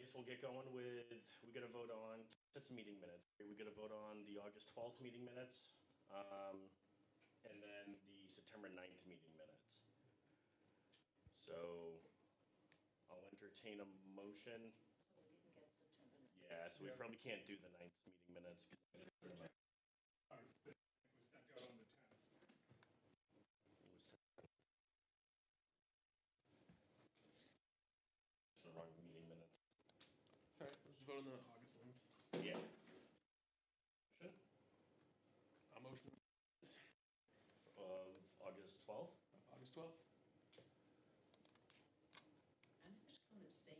guess we'll get going with, we got to vote on sets of meeting minutes. We got to vote on the August 12th meeting minutes, and then the September 9th meeting minutes. So I'll entertain a motion. So we didn't get September. Yeah, so we probably can't do the 9th meeting minutes. It was sent out on the 10th. It's the wrong meeting minutes. All right, let's just vote on the August ones. Yeah. A motion Of August 12th? of August 12th. I'm just going to abstain.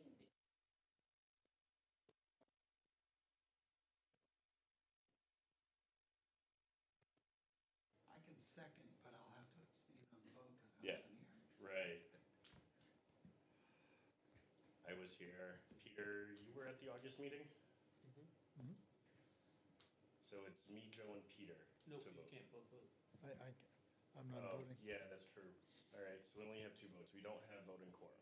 I can second, but I'll have to abstain on the vote because I Yeah. wasn't here. Right. I was here. Peter, you were at the August meeting? So it's me, Joe, and Peter. Nope, to you vote. can't both vote. I'm not Oh, voting. yeah, that's true. All right, so we only have 2 votes. We don't have voting quorum.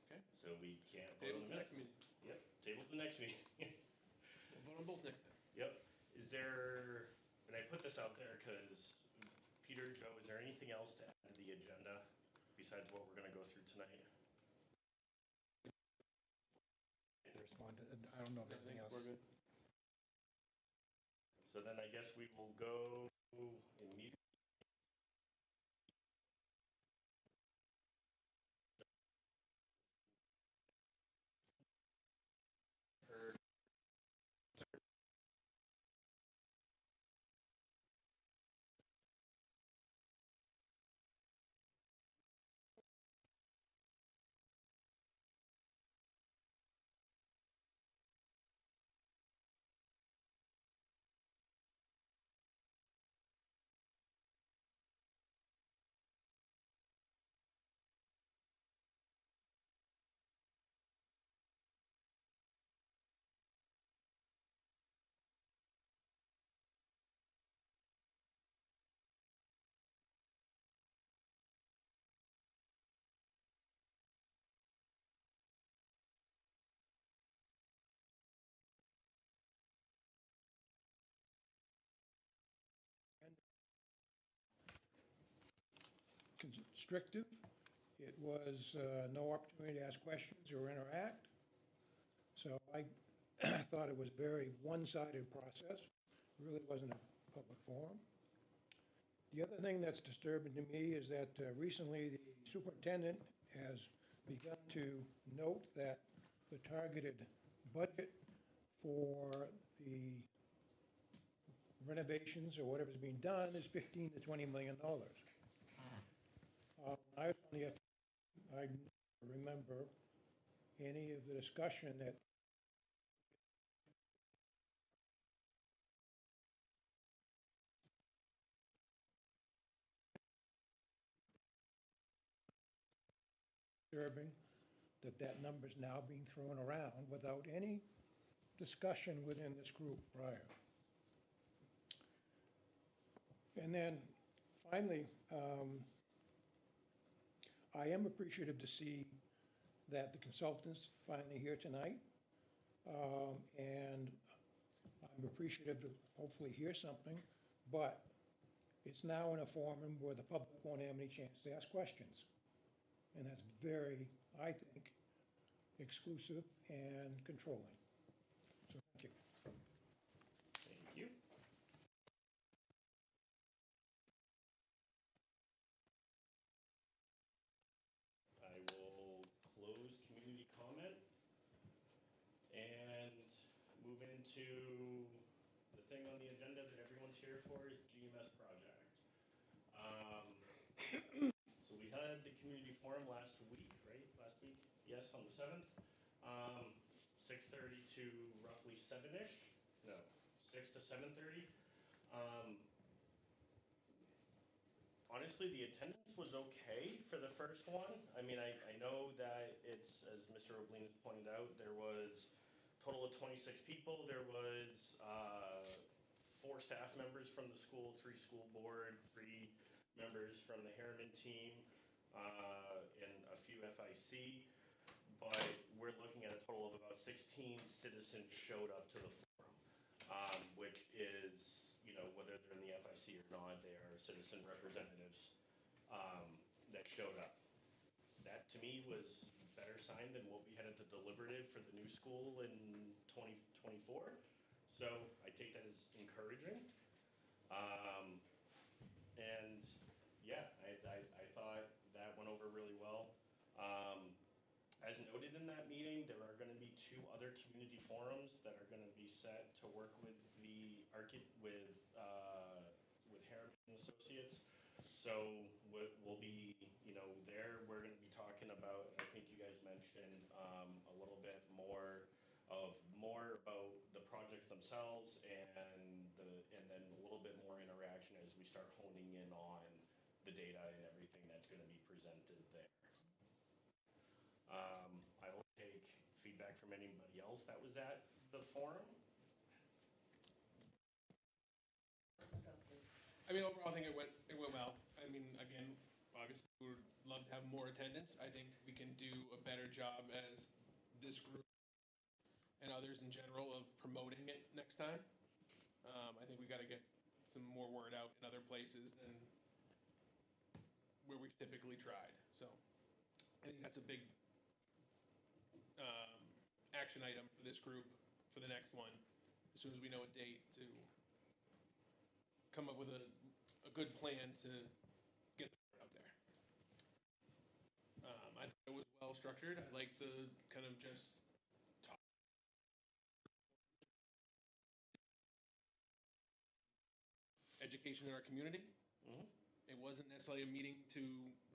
Okay. So we can't vote Table on the the next minutes. meeting. Yep, table the next meeting. We'll vote on both next time. Yep. Is there, and I put this out there because, Peter, Joe, is there anything else to add to the agenda besides what we're gonna go through tonight? Respond to, I don't know of I anything think else. we're good. So then I guess we will go immediately. Constrictive. It was no opportunity to ask questions or interact. So I thought it was a very one-sided process. It really wasn't a public forum. The other thing that's disturbing to me is that recently the superintendent has begun to note that the targeted budget for the renovations or whatever's being done is $15 to $20 million. I was on the, I remember any of the discussion that disturbing that number's now being thrown around without any discussion within this group prior. And then finally, I am appreciative to see that the consultant's finally here tonight. And I'm appreciative to hopefully hear something, but it's now in a forum where the public won't have any chance to ask questions. And that's very, I think, exclusive and controlling. So thank you. Thank you. I will close community comment and move into the thing on the agenda that everyone's here for is the GMS project. So we had the community forum last week, right? Last week? Yes, on the 7th. 6:30 to roughly 7-ish. No, 6 to 7:30. Honestly, the attendance was okay for the first one. I mean, I know that it's, as Mr. Oblin has pointed out, there was a total of 26 people. There was 4 staff members from the school, 3 school board, 3 members from the Harriman team, and a few FIC. But we're looking at a total of about 16 citizens showed up to the forum, which is, whether they're in the FIC or not, they are citizen representatives that showed up. That to me was a better sign than what we had at the deliberative for the new school in 2024. So I take that as encouraging. And yeah, I thought that went over really well. As noted in that meeting, there are going to be 2 other community forums that are going to be set to work with Hampshire and Associates. So we'll be, there. We're going to be talking about. I think you guys mentioned a little bit more about the projects themselves and then a little bit more interaction as we start honing in on the data and everything that's going to be presented there. I will take feedback from anybody else that was at the forum. I mean, overall, I think it went well. I mean, again, obviously, we would love to have more attendance. I think we can do a better job as this group and others in general of promoting it next time. I think we got to get some more word out in other places than where we've typically tried. So I think that's a big action item for this group for the next one. As soon as we know a date, to come up with a good plan to get the word out there. I thought it was well structured. I like the kind of just talk. Education in our community. Mm-hmm. It wasn't necessarily a meeting to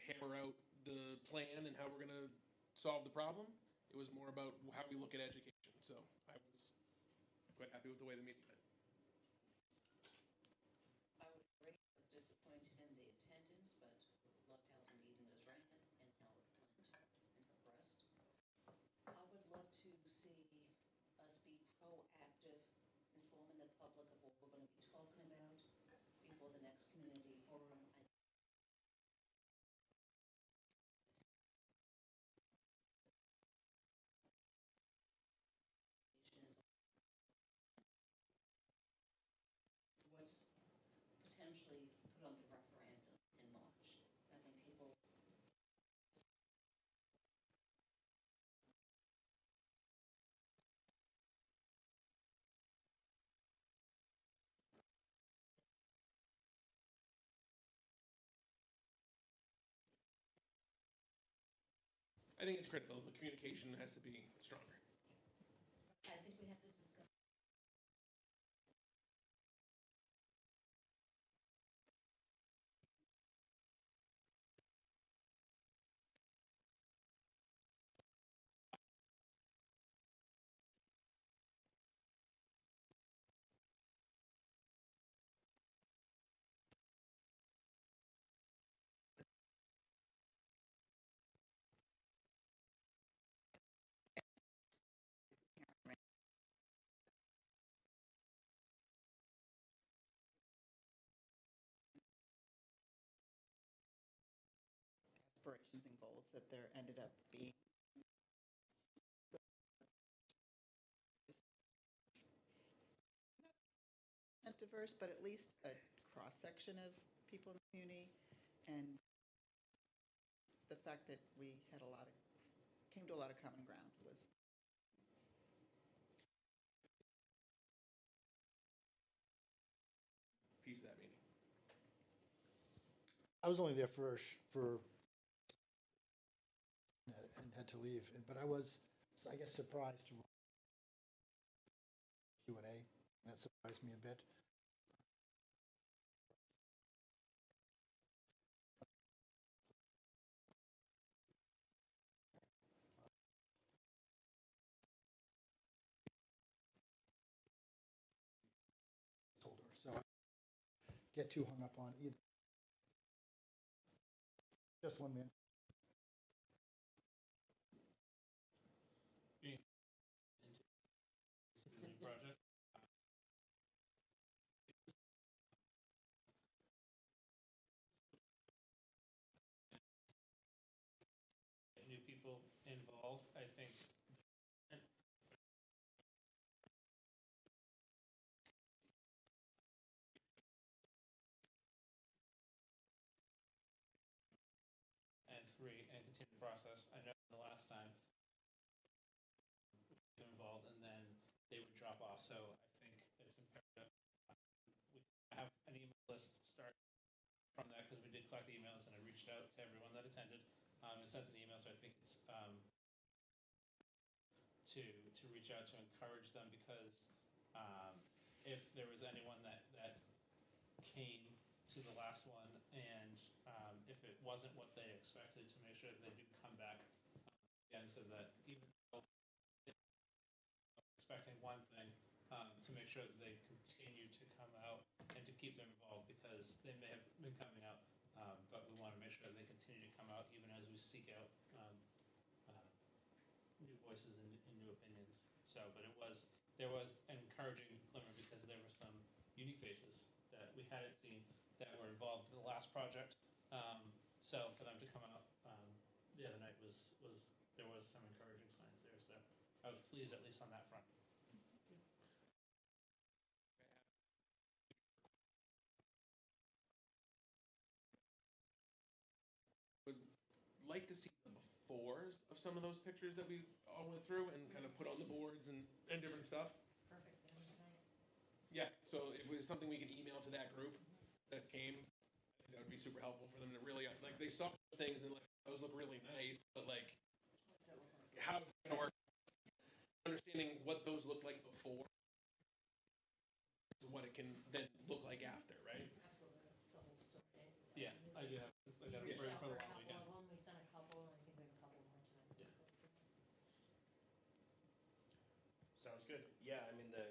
hammer out the plan and how we're going to solve the problem. It was more about how we look at education. So I was quite happy with the way the meeting went. I would agree. I was disappointed in the attendance, but loved how the meeting was ran and how it went and progressed. I would love to see us be proactive, informing the public of what we're going to be talking about before the next community forum. What's potentially put on the referendum in March. I think people. I think it's critical. The communication has to be stronger. I think we have to discuss. Aspirations and goals that there ended up being. Not diverse, but at least a cross-section of people in the community, and the fact that we had came to a lot of common ground was. Piece of that meeting. I was only there and had to leave, but I was, I guess, surprised to Q&A. That surprised me a bit. So I get too hung up on either. Just 1 minute. Project. New people involved. I think three and continue the process. I know the last time they were involved and then they would drop off, so I think it's imperative. We have an email list start from that because we did collect the emails and I reached out to everyone that attended and sent an email, so I think it's to reach out to encourage them because if there was anyone that came to the last one and if it wasn't what they expected, to make sure that they do come back again, so that even though they're expecting one thing, to make sure that they continue to come out and to keep them involved because they may have been coming out, but we want to make sure that they continue to come out even as we seek out new voices and new opinions. So, but there was an encouraging glimmer because there were some unique faces that we hadn't seen that were involved in the last project. So for them to come out the other night there was some encouraging signs there. So I was pleased at least on that front. Would like to see the befores of some of those pictures that we all went through and kind of put on the boards and different stuff. Perfect family night. Yeah, so if it was something we could email to that group that came, I think that would be super helpful for them to really, like, they saw those things and like, those look really nice, but like, how's it gonna work? Understanding what those look like before, what it can then look like after, right? Absolutely, that's the whole story. Yeah, I do have. I got You it reached right out for for the a long couple weekend. of them, we sent a couple, and I think we have a couple more tonight. Yeah. Sounds good. Yeah, I mean, the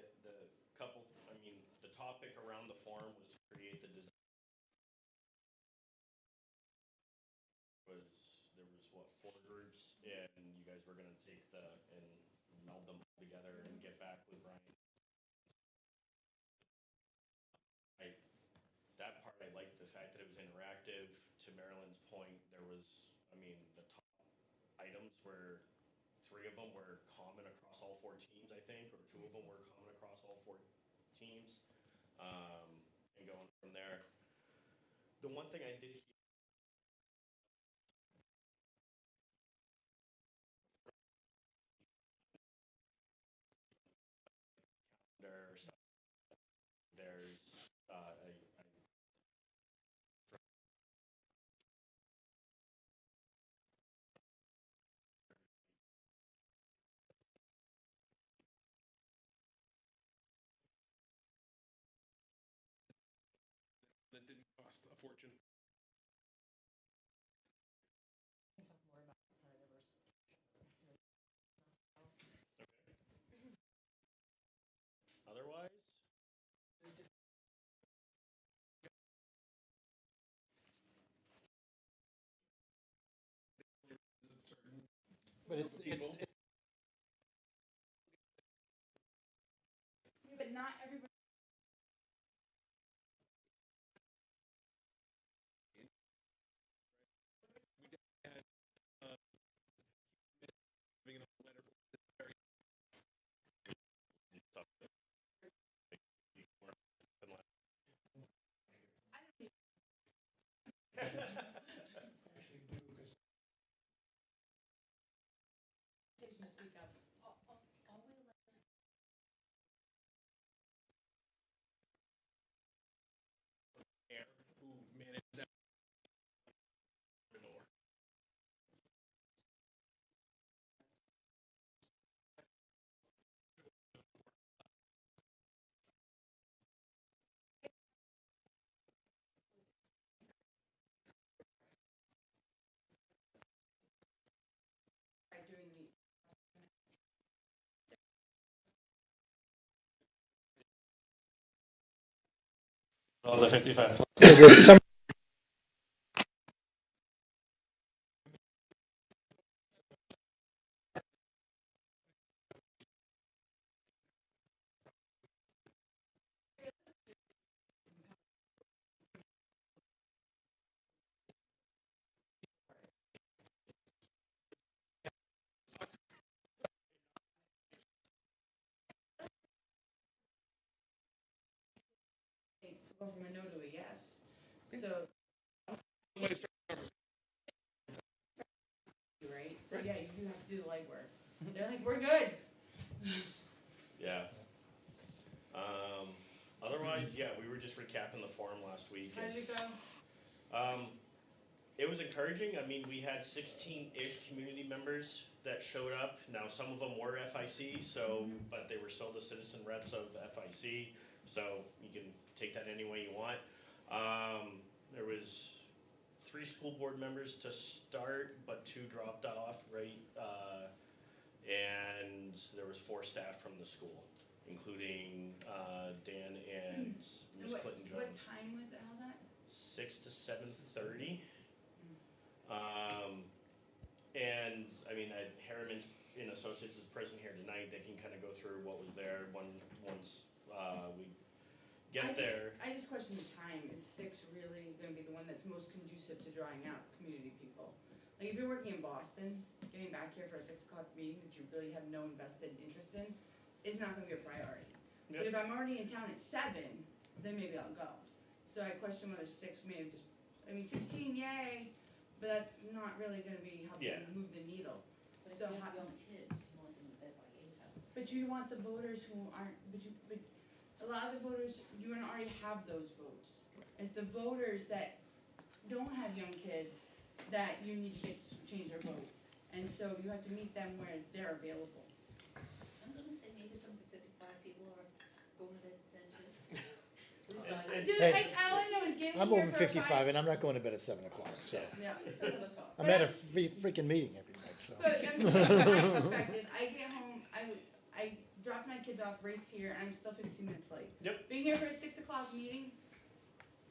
topic around the forum was to create the design. There was what, 4 groups, and you guys were gonna take and meld them all together and get back with Brian. That part, I liked the fact that it was interactive. To Marilyn's point, there was, I mean, the top items were 3 of them were common across all 4 teams, I think, or 2 of them were common across all 4 teams. And going from there, the one thing I did hear stuff, there's That didn't cost a fortune. We can talk more about kind of diversification. otherwise. But it's, People. Yeah, but not everybody. Having a letter. Actually do, because To speak up. All we allowed to Air, who managed that. By doing the. All the 55. some Go from a no to a yes. So So yeah, you do have to do the legwork. They're like, we're good. Yeah. Otherwise, yeah, we were just recapping the forum last week. How did it go? It was encouraging. I mean, we had 16-ish community members that showed up. Now, some of them were FIC, so, but they were still the citizen reps of FIC, so you can take that any way you want. There was 3 school board members to start, but 2 dropped off, right? And there was 4 staff from the school, including Dan and Ms. Clinton Jones. What time was it held at? 6 to 7:30. And I mean, Harriman and Associates is present here tonight. They can kind of go through what was there once we get there. I just question the time. Is 6 really going to be the one that's most conducive to drawing out community people? Like if you're working in Boston, getting back here for a 6 o'clock meeting that you really have no invested interest in is not going to be a priority. Yep. But if I'm already in town at 7, then maybe I'll go. So I question whether 6 maybe just, I mean 16, yay, but that's not really going to be helping Yeah. move the needle. But if So you how- have young kids, you want them in bed by 8 hours. But you want the voters who aren't, but a lot of the voters, you don't already have those votes. It's the voters that don't have young kids that you need to get to change their vote. And so you have to meet them where they're available. I'm gonna say maybe some 55 people are going to bed then too. At least And- Dude, Hey, all I know is getting I'm here over for 55 and I'm not going to bed at 7 o'clock, so. Yeah. some of us are. I'm at a freaking meeting every night, so. But I mean, from my perspective, I get home, I drop my kids off, race here, and I'm still 15 minutes late. Yep. Being here for a 6 o'clock meeting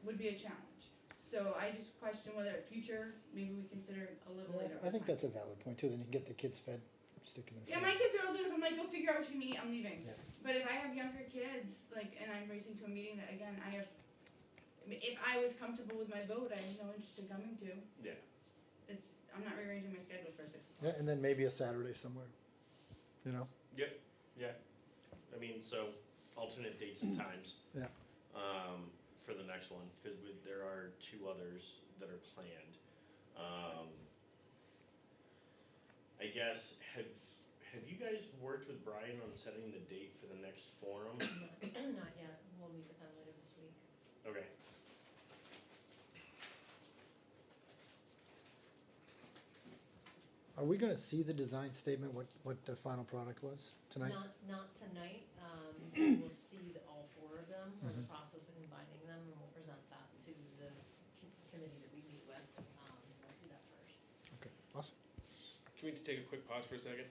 would be a challenge. So I just question whether in future, maybe we consider a little later. I think time. that's a valid point too, then you can get the kids fed, stick them in. Yeah, my kids are older. If I'm like, go figure out what you can eat, I'm leaving. Yeah. But if I have younger kids, like, and I'm racing to a meeting that, again, I mean, if I was comfortable with my vote, I have no interest in coming to. Yeah. I'm not rearranging my schedule for 6 o'clock. Yeah, and then maybe a Saturday somewhere, you know? Yep. Yeah. I mean, so alternate dates and times. Yeah. For the next one, because there are 2 others that are planned. I guess have you guys worked with Brian on setting the date for the next forum? Not yet. We'll meet with them later this week. Okay. Are we gonna see the design statement, what the final product was tonight? Not tonight. We'll see all 4 of them. We're in the process of combining them, and we'll present that to the committee that we meet with. We'll see that first. Okay, awesome. Can we take a quick pause for a second?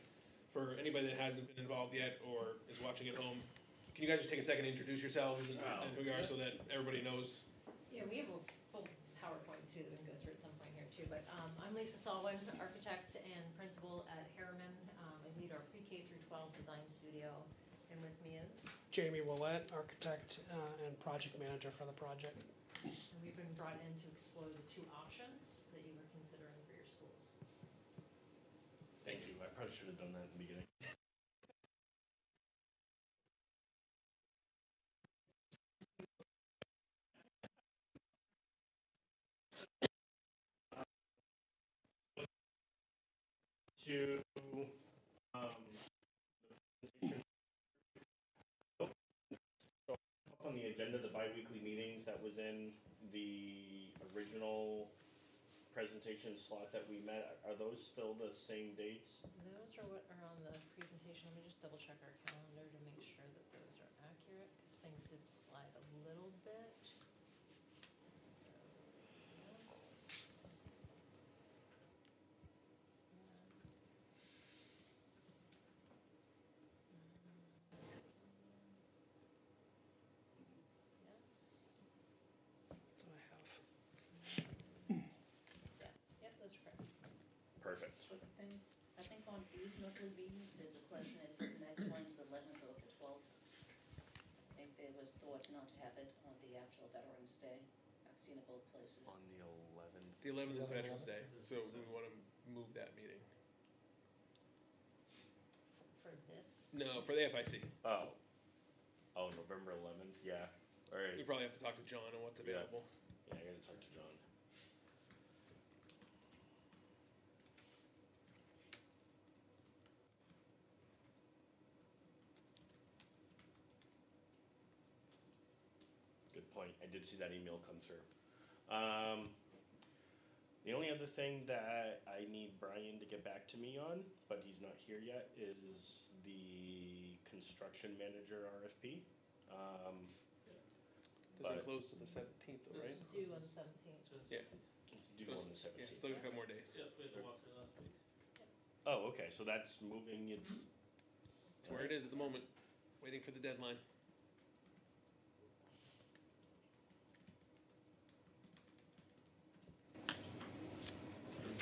For anybody that hasn't been involved yet or is watching at home, can you guys just take a second to introduce yourselves and who you are so that everybody knows? Yeah, we have a full PowerPoint too that we can go through at some point here too. But I'm Lisa Solwin, architect and principal at Harriman. I lead our pre-K through 12 design studio, and with me is. Jamie Willett, architect and project manager for the project. And we've been brought in to explore the 2 options that you were considering for your schools. Thank you. I probably should have done that in the beginning. To up on the agenda, the bi-weekly meetings that was in the original presentation slot that we met, are those still the same dates? Those are what are on the presentation. Let me just double check our calendar to make sure that those are accurate, because things did slide a little bit. So, That's what I have. yes, yep, those are correct. Perfect. But the thing, I think on these monthly meetings, there's a question if the next one's the 11th or the 12th. I think there was thought not to have it on the actual Veterans Day. I've seen it both places. On the 11th. The 11th is 11th. Veterans Day, so we want to move that meeting. For this. No, for the FIC. Oh. Oh, November 11th, yeah. All right. We probably have to talk to John on what's Yeah. available. Yeah, I gotta talk to John. point. I did see that email come through. The only other thing that I need Brian to get back to me on, but he's not here yet, is the construction manager RFP. Doesn't But- close to the 17th, though, right? It's due on the 17th. Yeah. It's due on the Yeah, 17th. still got a couple more days. Yeah, we had to walk through last week. Oh, okay, so that's moving, it's, That's where it is at the moment, waiting for the deadline.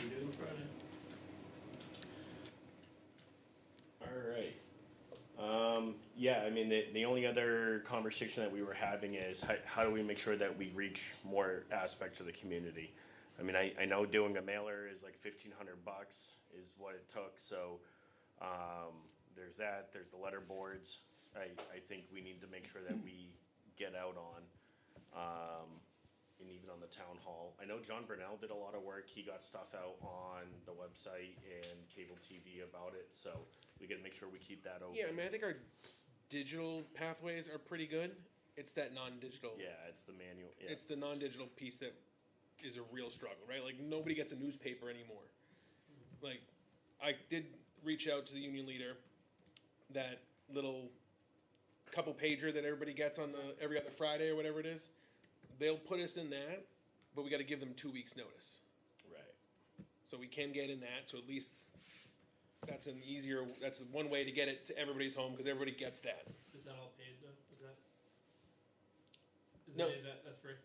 We do Friday. alright. Yeah, I mean, the only other conversation that we were having is how do we make sure that we reach more aspects of the community? I mean, I know doing a mailer is like $1,500 is what it took, so, there's that, there's the letter boards. I think we need to make sure that we get out on, and even on the town hall. I know John Brunel did a lot of work, he got stuff out on the website and cable TV about it, so we gotta make sure we keep that open. Yeah, I mean, I think our digital pathways are pretty good. It's that non-digital. Yeah, it's the manual, yeah. It's the non-digital piece that is a real struggle, right? Like, nobody gets a newspaper anymore. Like, I did reach out to the union leader, that little couple pager that everybody gets on the every other Friday or whatever it is. They'll put us in that, but we got to give them 2 weeks notice. Right. So we can get in that. So at least that's one way to get it to everybody's home, because everybody gets that. Is that all paid though? Is No. That's free?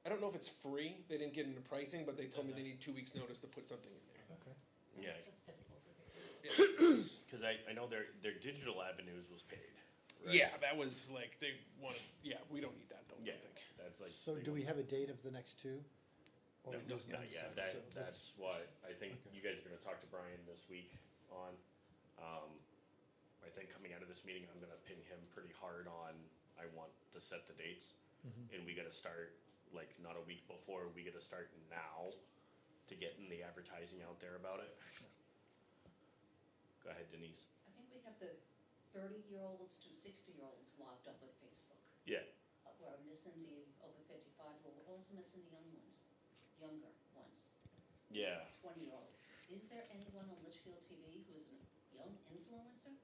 I don't know if it's free. They didn't get into pricing, but they told me they need 2 weeks notice to put something in there. Okay. Yeah. That's typical for papers. Cause I know their digital avenues was paid. right? Yeah, that was like, they wanted, we don't need that though, I Yeah, don't think. that's like. So do we have a date of the next two? Or No, was not it- yet, so that's why, I think Okay. you guys are gonna talk to Brian this week on, I think coming out of this meeting, I'm gonna ping him pretty hard on, I want to set the dates. Mhm. And we gotta start, like, not a week before, we gotta start now to get in the advertising out there about it. Go ahead, Denise. I think we have the 30-year-olds to 60-year-olds locked up with Facebook. Yeah, We're missing the over 55, but we're also missing the younger ones, yeah. 20-year-olds. Is there anyone on Litchfield TV who is a young influencer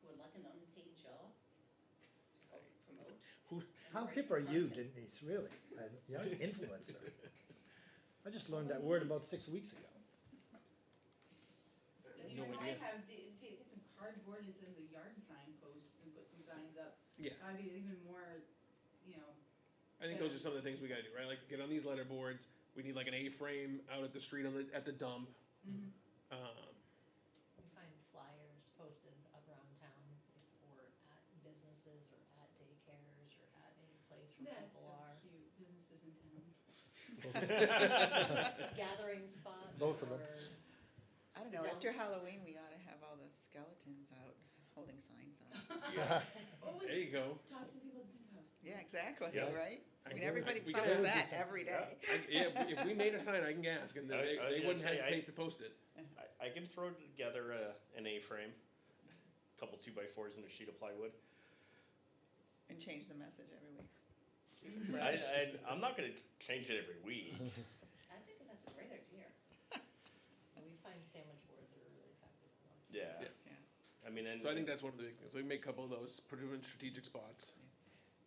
who would like an unpaid job to help promote? How and hip create are you, content? Denise, really? A young influencer. I just learned that word about 6 weeks ago. Does No anyone idea. might have, get some cardboard and some of the yard sign posts and put some signs up. Yeah. That'd be even more, you know, I think those are some of the things we gotta do, right? Like, get on these letter boards. We need like an A-frame out at the street at the dump. mhm. We find flyers posted around town or at businesses or at daycares or at any place where That's people so are. cute, businesses in town. Gathering spots. Both of them. or- I don't know, Don't- after Halloween, we ought to have all the skeletons out holding signs up. Oh, There you go. talk to the people at the dump house. Yeah, exactly, Yeah. right? I mean, agree. everybody We can follows always that do every day. Yeah, if we made a sign, I can ask, and I was they gonna wouldn't say, hesitate to post it. I can throw together an A-frame, couple 2x4s and a sheet of plywood. And change the message every week. Keep it fresh. I'm not gonna change it every week. I think that's a great idea. We find sandwich boards that are really effective. Yeah. Yeah. I mean, and. So I think that's one of the big things. We make a couple of those, put them in strategic spots.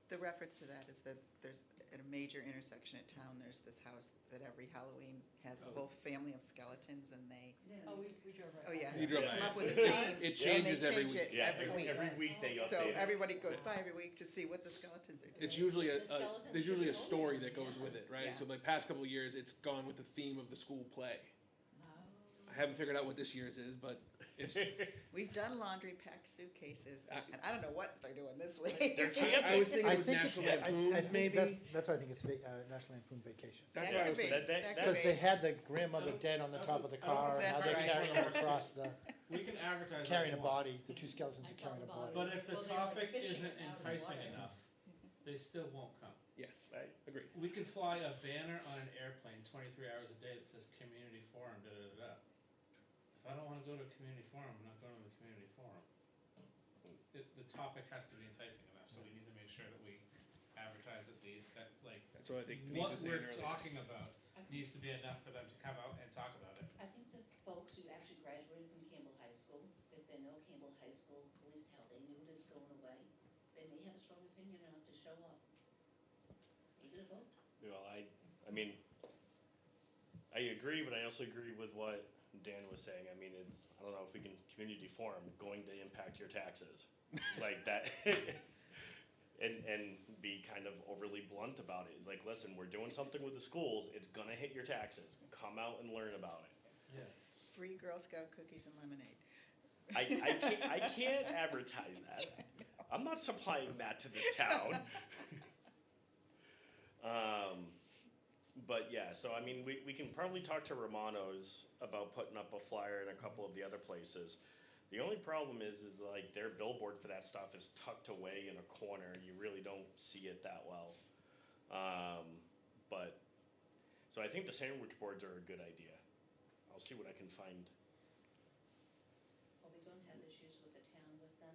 The reference to that is that there's, at a major intersection at town, there's this house that every Halloween has the whole family of skeletons, and they, Oh, we drove right by. oh yeah, You they drove come by. up with a theme. It and they changes every change week. it Yeah, every week. every week they So update it. everybody goes by every week to see what the skeletons are doing. It's usually The skeletons there's usually a are story golden, that goes yeah. with it, right? Yeah. So the past couple of years, it's gone with the theme of the school play. Oh. I haven't figured out what this year's is, but it's. We've done laundry packed suitcases, I- and I don't know what they're doing this week. They're camping. I was thinking I it was think National it's, Lampoon's, maybe. That's why I think it's National Lampoon Vacation. That's That what I could was be. thinking. That- That could Because be. they had the grandmother dead on the top of the car, and now That's they're right. carrying her across the, We can advertise. what carrying we a want. body, the two skeletons I are saw carrying the a body. But if the Well, they're like topic fishing isn't out of enticing water. enough, they still won't come. Yes, Right. agreed. We can fly a banner on an airplane 23 hours a day that says community forum, da da da da. If I don't wanna go to a community forum, I'm not going to the community forum. The topic has to be enticing enough, so we need to make sure that we advertise at least, that like, That's what I think Denise what was saying we're earlier. talking about needs to be enough for them to come out and talk about it. I think the folks who actually graduated from Campbell High School, if they know Campbell High School, at least how they knew it is going away, they may have a strong opinion enough to show up. Make it a vote. Well, I mean, I agree, but I also agree with what Dan was saying. I mean, it's, I don't know if we can community forum going to impact your taxes like that. And be kind of overly blunt about it. It's like, listen, we're doing something with the schools. It's gonna hit your taxes. Come out and learn about it. Yeah. Free Girl Scout cookies and lemonade. I can't advertise that. I'm not supplying that to this town. But yeah, so I mean, we can probably talk to Romano's about putting up a flyer in a couple of the other places. The only problem is like their billboard for that stuff is tucked away in a corner. You really don't see it that well. But, so I think the sandwich boards are a good idea. I'll see what I can find. Are we going to have issues with the town with them?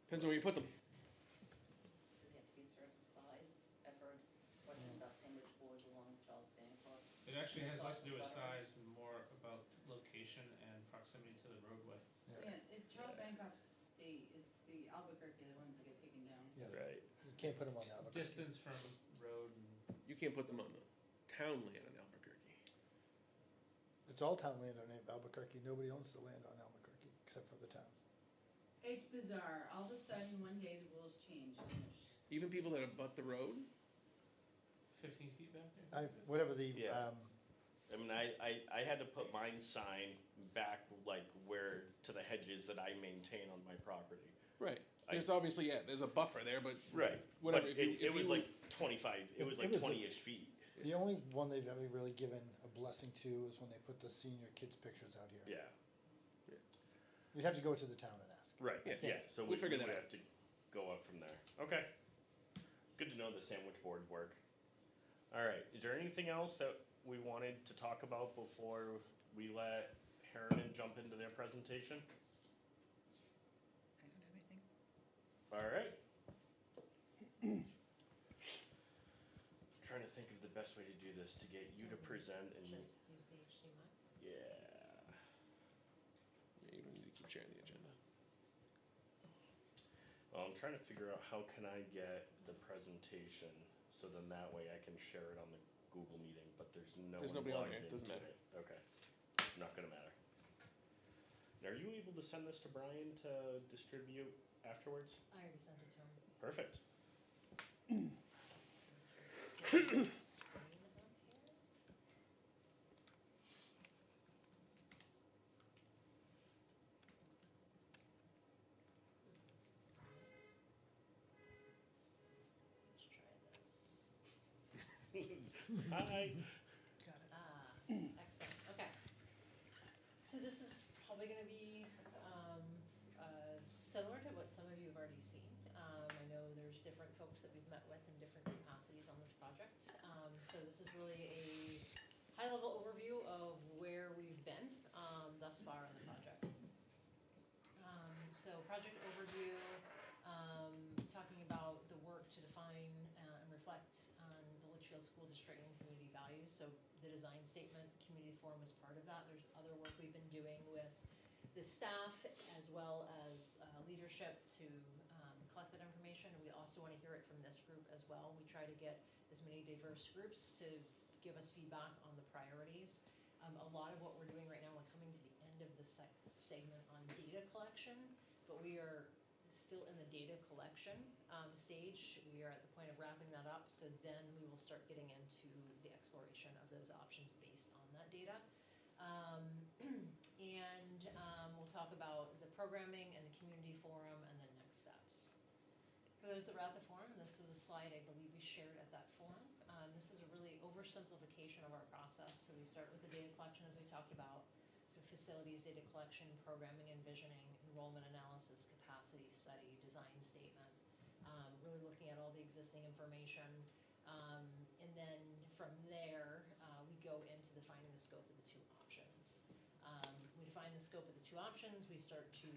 Depends on where you put them. Do they have to be a certain size? I've heard questions about sandwich boards along Charles Bancroft. It actually has less to do with Butter. size and more about location and proximity to the roadway. Yeah, if Charles Bancroft State, it's the Albuquerque, the ones that get taken down. Yeah. Right. You can't put them on Albuquerque. Distance from road and You can't put them on the town land in Albuquerque. It's all town land on Albuquerque. Nobody owns the land on Albuquerque except for the town. It's bizarre. All of a sudden, one day the rules changed. and there's- Even people that abut the road? 15 feet back there. Whatever the, Yeah. I mean, I had to put mine sign back like where, to the hedges that I maintain on my property. Right. There's obviously, yeah, there's a buffer there, but Right. whatever. But If it was you- like 25, it was like It was a- 20-ish feet. the only one they've ever really given a blessing to is when they put the senior kids' pictures out here. Yeah. You'd have to go to the town and ask. Right, Yeah. yeah, so We'll we figure would that out. have to go up from there. Okay. Good to know the sandwich boards work. All right, is there anything else that we wanted to talk about before we let Harriman jump into their presentation? I don't have anything. All right. Trying to think of the best way to do this, to get you to present and, Just use the HDMI. yeah. Yeah, you don't need to keep sharing the agenda. Well, I'm trying to figure out how can I get the presentation, so then that way I can share it on the Google meeting, but there's no There's one nobody on logged there, it doesn't into matter. it. Okay, not gonna matter. Now, are you able to send this to Brian to distribute afterwards? I already sent it to him. Perfect. Screen up here. Let's try this. Hi. Got it. Excellent, okay. So this is probably gonna be, similar to what some of you have already seen. I know there's different folks that we've met with in different capacities on this project. So this is really a high-level overview of where we've been, thus far on the project. So project overview, talking about the work to define and reflect on the Litchfield School District and community values. So the design statement, community forum is part of that. There's other work we've been doing with the staff as well as leadership to collect that information. And we also want to hear it from this group as well. We try to get as many diverse groups to give us feedback on the priorities. A lot of what we're doing right now, we're coming to the end of the segment on data collection, but we are still in the data collection stage. We are at the point of wrapping that up, so then we will start getting into the exploration of those options based on that data. And we'll talk about the programming and the community forum and then next steps. For those that were at the forum, this was a slide I believe we shared at that forum. This is a really oversimplification of our process. So we start with the data collection as we talked about. So facilities data collection, programming and visioning, enrollment analysis, capacity study, design statement, really looking at all the existing information. And then from there, we go into defining the scope of the two options. We define the scope of the two options, we start to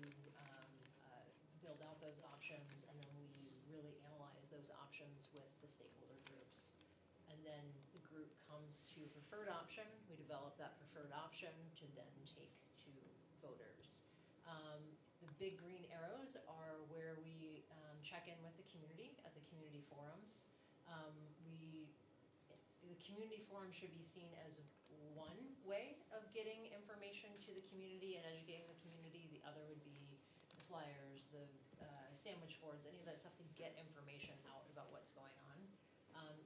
build out those options, and then we really analyze those options with the stakeholder groups. And then the group comes to a preferred option. We develop that preferred option to then take to voters. The big green arrows are where we check in with the community at the community forums. The community forum should be seen as one way of getting information to the community and educating the community. The other would be the flyers, the sandwich boards, any of that stuff to get information out about what's going on.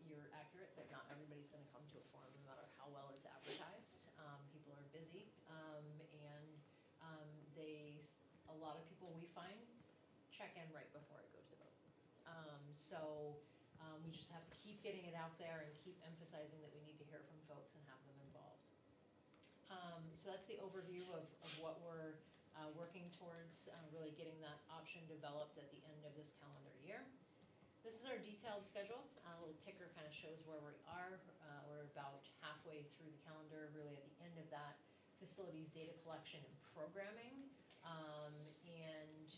You're accurate that not everybody's going to come to a forum no matter how well it's advertised. People are busy, and a lot of people we find check in right before it goes to vote. We just have to keep getting it out there and keep emphasizing that we need to hear from folks and have them involved. So that's the overview of what we're working towards, really getting that option developed at the end of this calendar year. This is our detailed schedule. A little ticker kind of shows where we are. We're about halfway through the calendar, really at the end of that facilities data collection and programming, and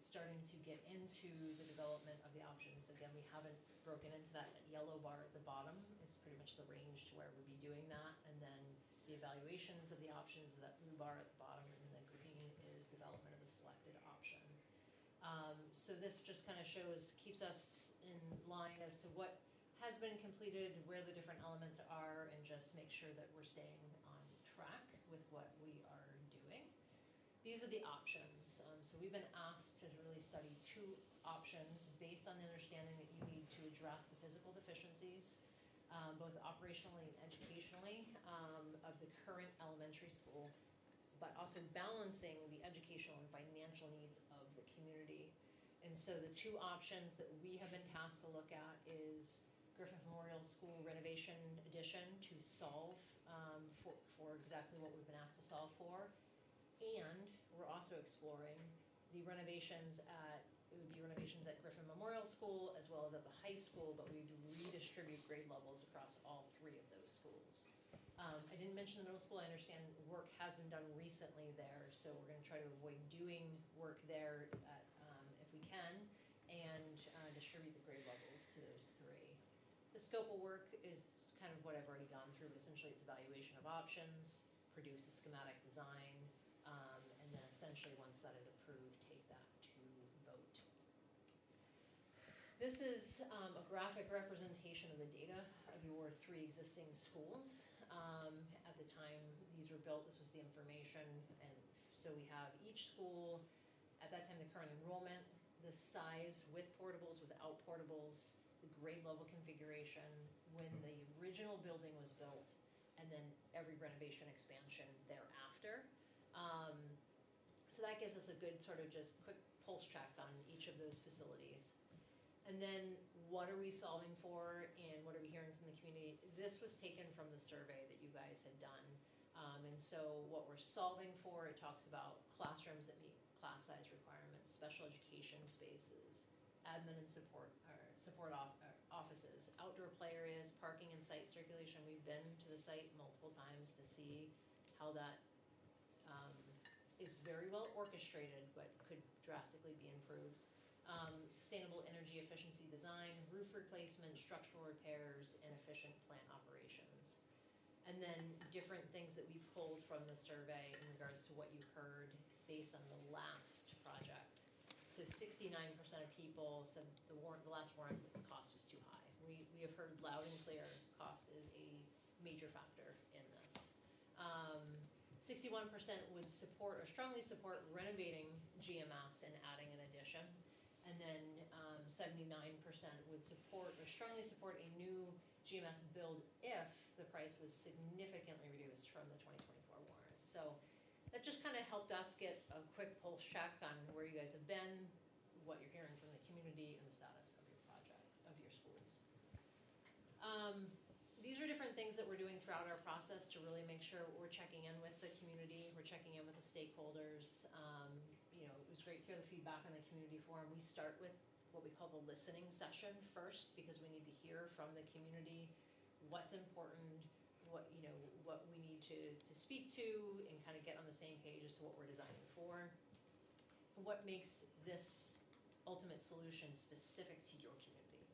starting to get into the development of the options. Again, we haven't broken into that yellow bar at the bottom. It's pretty much the range to where we'll be doing that. And then the evaluations of the options is that blue bar at the bottom, and then the green is development of the selected option. So this just kind of keeps us in line as to what has been completed, where the different elements are, and just make sure that we're staying on track with what we are doing. These are the options. So we've been asked to really study 2 options based on the understanding that you need to address the physical deficiencies, both operationally and educationally, of the current elementary school, but also balancing the educational and financial needs of the community. And so the 2 options that we have been tasked to look at is Griffith Memorial School renovation addition to solve for exactly what we've been asked to solve for. And we're also exploring the renovations at Griffin Memorial School as well as at the high school, but we'd redistribute grade levels across all 3 of those schools. I didn't mention the middle school. I understand work has been done recently there, so we're going to try to avoid doing work there if we can, and distribute the grade levels to those 3. The scope of work is kind of what I've already gone through, but essentially it's evaluation of options, produce a schematic design, and then essentially once that is approved, take that to vote. This is a graphic representation of the data of your 3 existing schools. At the time these were built, this was the information, and so we have each school, at that time the current enrollment, the size with portables, without portables, the grade level configuration, when the original building was built, and then every renovation expansion thereafter. So that gives us a good sort of just quick pulse check on each of those facilities. And then what are we solving for and what are we hearing from the community? This was taken from the survey that you guys had done. And so what we're solving for, it talks about classrooms that meet class size requirements, special education spaces, admin and support offices, outdoor play areas, parking and site circulation. We've been to the site multiple times to see how that is very well orchestrated, but could drastically be improved. Sustainable energy efficiency design, roof replacement, structural repairs, and efficient plant operations. And then different things that we pulled from the survey in regards to what you heard based on the last project. So 69% of people said the last warrant cost was too high. We have heard loud and clear cost is a major factor in this. 61% would support or strongly support renovating GMS and adding an addition. And then 79% would support or strongly support a new GMS build if the price was significantly reduced from the 2024 warrant. So that just kind of helped us get a quick pulse check on where you guys have been, what you're hearing from the community, and the status of your projects, of your schools. These are different things that we're doing throughout our process to really make sure we're checking in with the community, we're checking in with the stakeholders. It was great to hear the feedback on the community forum. We start with what we call the listening session first, because we need to hear from the community what's important, what we need to speak to, and kind of get on the same page as to what we're designing for. What makes this ultimate solution specific to your community.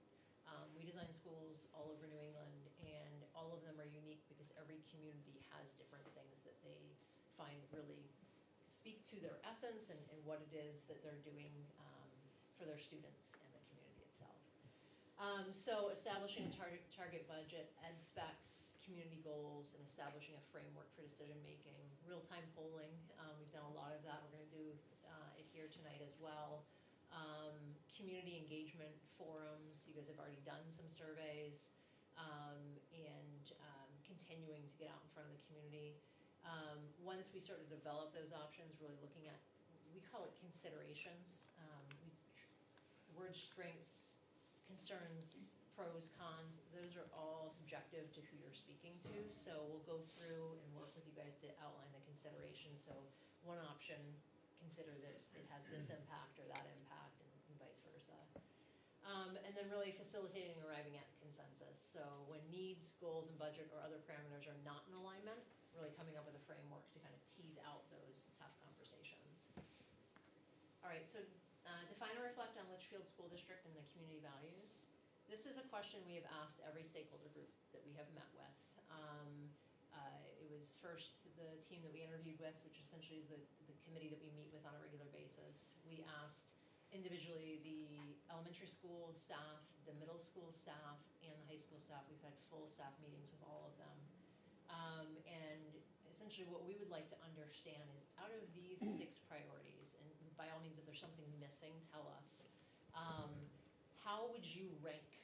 We design schools all over New England, and all of them are unique because every community has different things that they find really speak to their essence and what it is that they're doing for their students and the community itself. So establishing a target budget, ed specs, community goals, and establishing a framework for decision-making. Real-time polling, we've done a lot of that. We're going to do it here tonight as well. Community engagement forums, you guys have already done some surveys, and continuing to get out in front of the community. Once we sort of develop those options, really looking at, we call it considerations. The word strengths, concerns, pros, cons, those are all subjective to who you're speaking to. So we'll go through and work with you guys to outline the considerations. So one option, consider that it has this impact or that impact, and vice versa. And then really facilitating arriving at consensus. So when needs, goals, and budget or other parameters are not in alignment, really coming up with a framework to kind of tease out those tough conversations. All right, so define or reflect on Litchfield School District and the community values. This is a question we have asked every stakeholder group that we have met with. It was first the team that we interviewed with, which essentially is the committee that we meet with on a regular basis. We asked individually the elementary school staff, the middle school staff, and the high school staff. We've had full staff meetings with all of them. And essentially what we would like to understand is, out of these 6 priorities, and by all means if there's something missing, tell us, how would you rank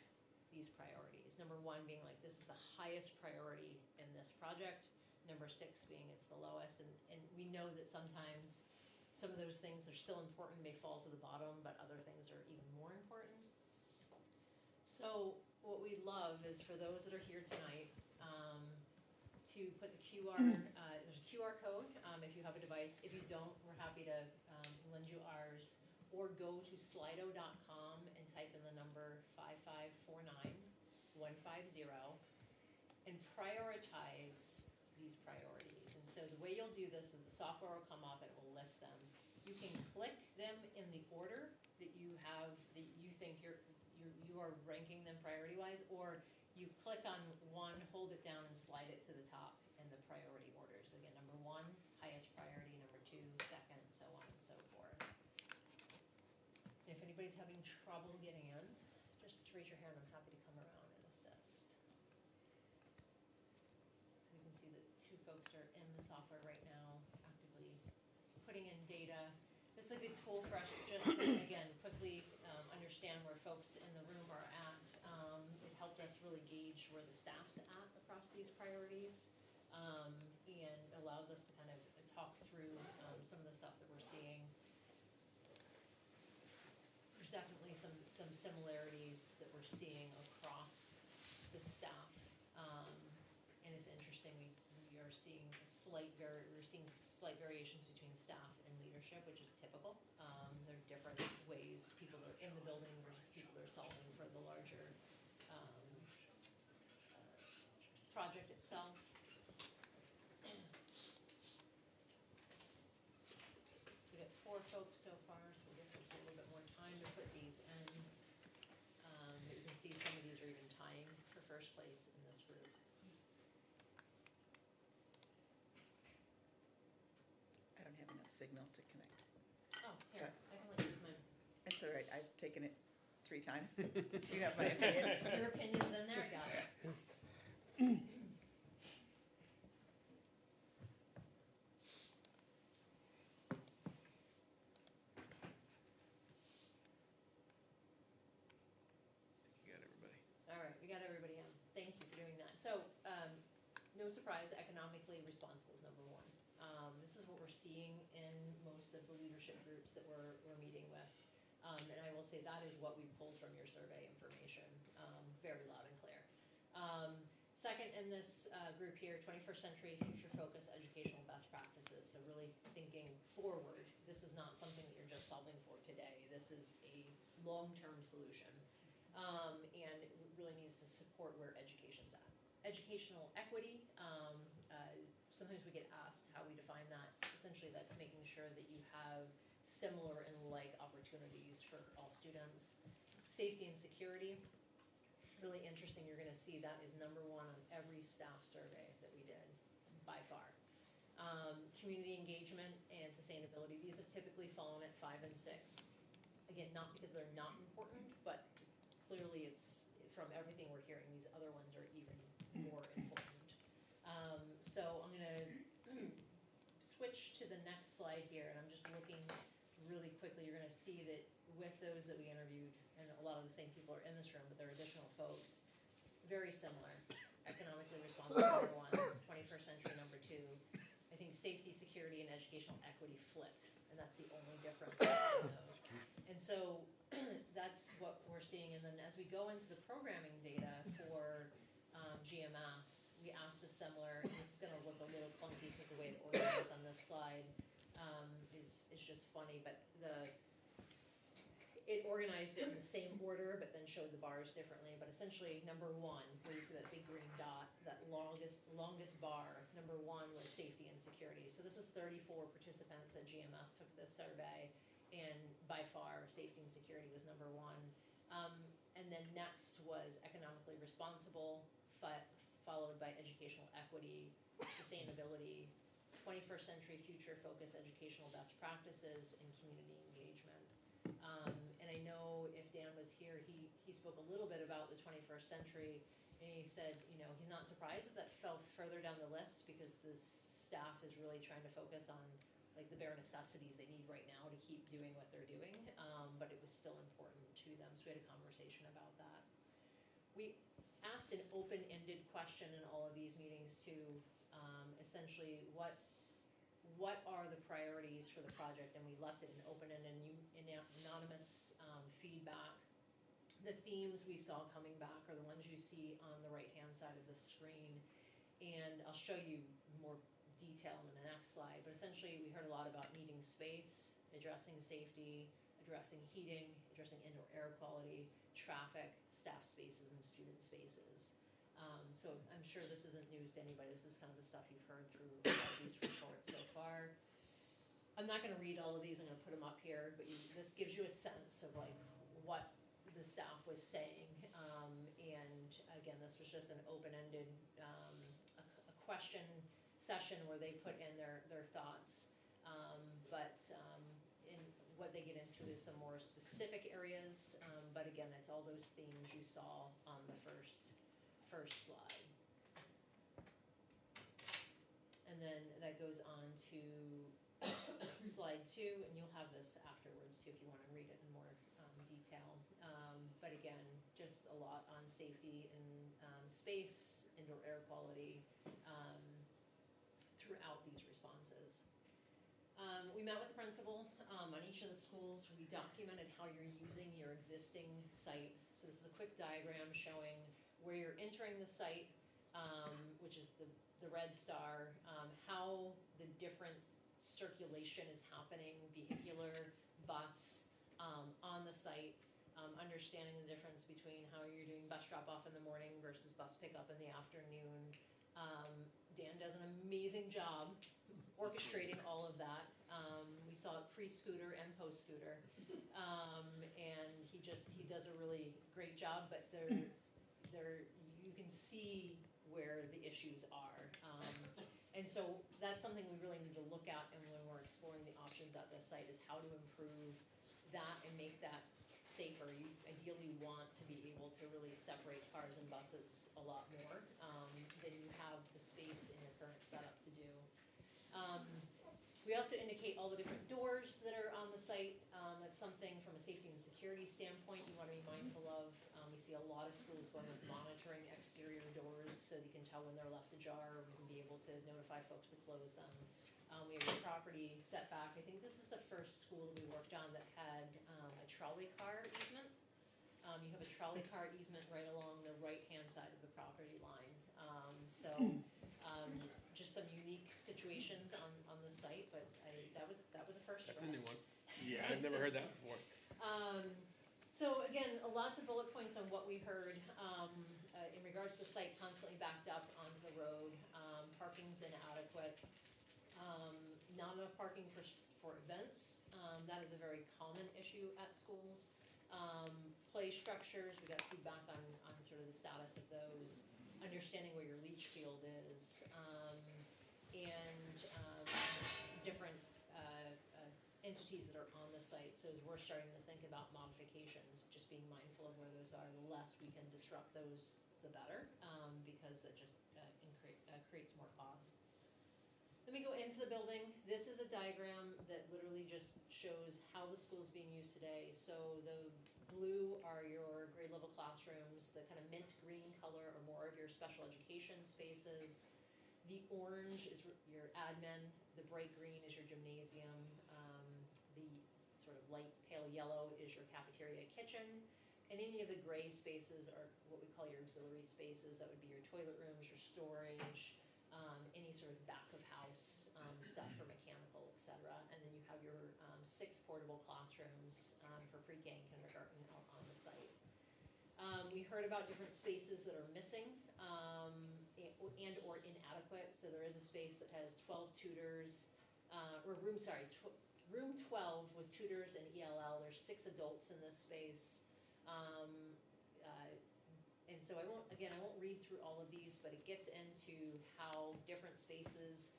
these priorities? Number 1 being like, this is the highest priority in this project. Number 6 being it's the lowest. And we know that sometimes some of those things are still important, may fall to the bottom, but other things are even more important. So what we'd love is for those that are here tonight, to put the QR, there's a QR code if you have a device. If you don't, we're happy to lend you ours. Or go to slido.com and type in the number 5549150 and prioritize these priorities. And so the way you'll do this is the software will come up and it will list them. You can click them in the order that you have, that you think you are ranking them priority-wise, or you click on one, hold it down, and slide it to the top in the priority order. So again, number 1, highest priority, number 2, second, so on and so forth. If anybody's having trouble getting in, just raise your hand. I'm happy to come around and assist. So you can see that 2 folks are in the software right now, actively putting in data. This is a good tool for us just to, again, quickly understand where folks in the room are at. It helped us really gauge where the staff's at across these priorities, and allows us to kind of talk through some of the stuff that we're seeing. There's definitely some similarities that we're seeing across the staff, and it's interesting. We are seeing slight variations between staff and leadership, which is typical. There are different ways people are in the building versus people that are solving for the larger project itself. So we got 4 folks so far, so we'll give folks a little bit more time to put these in. But you can see some of these are even tying for first place in this group. I don't have enough signal to connect. Oh, here, I can let you use mine. That's all right, I've taken it 3 times. You have my opinion. Your opinion's in there, got it. You got everybody. All right, we got everybody in. Thank you for doing that. So, no surprise, economically responsible is number 1. This is what we're seeing in most of the leadership groups that we're meeting with. And I will say that is what we pulled from your survey information, very loud and clear. Second in this group here, 21st century future focus educational best practices. So really thinking forward. This is not something that you're just solving for today. This is a long-term solution. And it really needs to support where education's at. Educational equity, sometimes we get asked how we define that. Essentially, that's making sure that you have similar and like opportunities opportunities for all students. Safety and security, really interesting, you're gonna see that is number one on every staff survey that we did, by far. Community engagement and sustainability, these have typically fallen at 5 and 6. Again, not because they're not important, but clearly it's, from everything we're hearing, these other ones are even more important. So I'm gonna switch to the next slide here, and I'm just looking really quickly. You're gonna see that with those that we interviewed, and a lot of the same people are in this room, but there are additional folks, very similar. Economically responsible, number one, 21st century, number two. I think safety, security, and educational equity flipped, and that's the only difference between those. And so that's what we're seeing. And then as we go into the programming data for GMS, we asked a similar, and this is gonna look a little clunky because the way it organized on this slide is just funny, but it organized it in the same order, but then showed the bars differently. But essentially, number one, where you see that big green dot, that longest bar, number one was safety and security. So this was 34 participants at GMS took this survey, and by far, safety and security was number one. And then next was economically responsible, followed by educational equity, sustainability, 21st century future focus educational best practices, and community engagement. And I know if Dan was here, he spoke a little bit about the 21st century, and he said, you know, he's not surprised that fell further down the list because the staff is really trying to focus on like the bare necessities they need right now to keep doing what they're doing, but it was still important to them, so we had a conversation about that. We asked an open-ended question in all of these meetings too, essentially what are the priorities for the project, and we left it an open-ended and anonymous feedback. The themes we saw coming back are the ones you see on the right-hand side of the screen, and I'll show you more detail in the next slide, but essentially we heard a lot about needing space, addressing safety, addressing heating, addressing indoor air quality, traffic, staff spaces, and student spaces. So I'm sure this isn't news to anybody. This is kind of the stuff you've heard through all of these reports so far. I'm not going to read all of these. I'm going to put them up here, but this gives you a sense of like what the staff was saying. And again, this was just an open-ended a question session where they put in their thoughts. But in what they get into is some more specific areas. But again, it's all those themes you saw on the first slide. And then that goes on to slide 2, and you'll have this afterwards too if you want to read it in more detail. But again, just a lot on safety and space, indoor air quality throughout these responses. We met with the principal on each of the schools. We documented how you're using your existing site. So this is a quick diagram showing where you're entering the site, which is the red star, how the different circulation is happening, vehicular, bus, on the site, understanding the difference between how you're doing bus drop-off in the morning versus bus pickup in the afternoon. Dan does an amazing job orchestrating all of that. We saw it pre-scooter and post-scooter, and he does a really great job, but you can see where the issues are. And so that's something we really need to look at, and when we're exploring the options at this site is how to improve that and make that safer. You ideally want to be able to really separate cars and buses a lot more than you have the space in your current setup to do. We also indicate all the different doors that are on the site. That's something from a safety and security standpoint you want to be mindful of. We see a lot of schools going with monitoring exterior doors so you can tell when they're left ajar, or we can be able to notify folks to close them. We have a property setback. I think this is the first school that we worked on that had a trolley car easement. You have a trolley car easement right along the right-hand side of the property line. Just some unique situations on the site, but that was a first for us. That's a new one. Yeah, I've never heard that before. So again, lots of bullet points on what we heard. In regards to the site constantly backed up onto the road, parking's inadequate, not enough parking for events, That is a very common issue at schools. Play structures, we got feedback on sort of the status of those, understanding where your leach field is, and different entities that are on the site. So as we're starting to think about modifications, just being mindful of where those are, the less we can disrupt those, the better, because that just creates more cost. Then we go into the building. This is a diagram that literally just shows how the school is being used today. So the blue are your grade level classrooms. The kind of mint green color are more of your special education spaces. The orange is your admin. The bright green is your gymnasium. The sort of light pale yellow is your cafeteria kitchen. And any of the gray spaces are what we call your auxiliary spaces. That would be your toilet rooms, your storage, any sort of back of house stuff for mechanical, et cetera. And then you have your 6 portable classrooms for pre-K and kindergarten out on the site. We heard about different spaces that are missing and or inadequate. So there is a space that has 12 tutors, room 12 with tutors and ELL. There's 6 adults in this space. And so I won't read through all of these, but it gets into how different spaces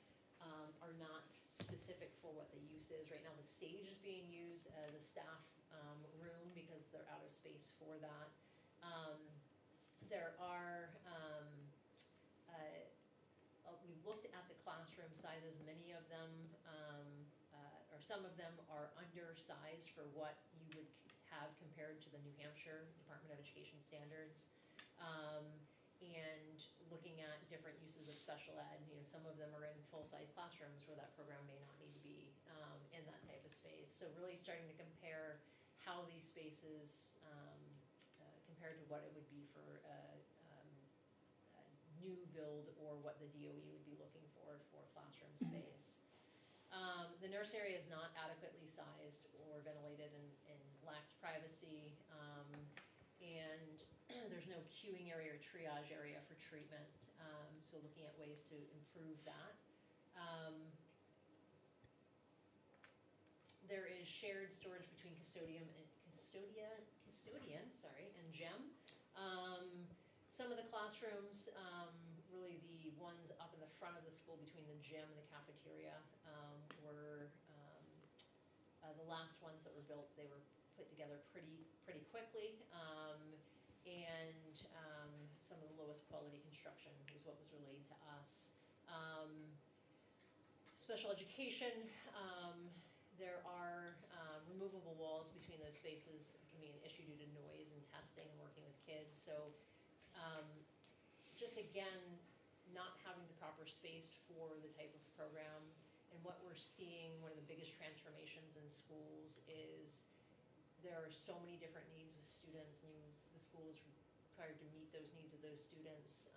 are not specific for what the use is. Right now, the stage is being used as a staff room because they're out of space for that. There are, we looked at the classroom sizes. Many of them, or some of them are undersized for what you would have compared to the New Hampshire Department of Education standards. And looking at different uses of special ed, some of them are in full-size classrooms where that program may not need to be in that type of space. So really starting to compare how these spaces compared to what it would be for a new build or what the DOE would be looking for classroom space. The nurse area is not adequately sized or ventilated and lacks privacy. And there's no queuing area or triage area for treatment, so looking at ways to improve that. There is shared storage between custodian and GEM. Some of the classrooms, really the ones up in the front of the school between the gym and the cafeteria, were the last ones that were built. They were put together pretty quickly. And some of the lowest quality construction was what was relayed to us. Special education, there are removable walls between those spaces. It can be an issue due to noise and testing and working with kids. So just again, not having the proper space for the type of program. And what we're seeing, one of the biggest transformations in schools is there are so many different needs with students, and the school is required to meet those needs of those students.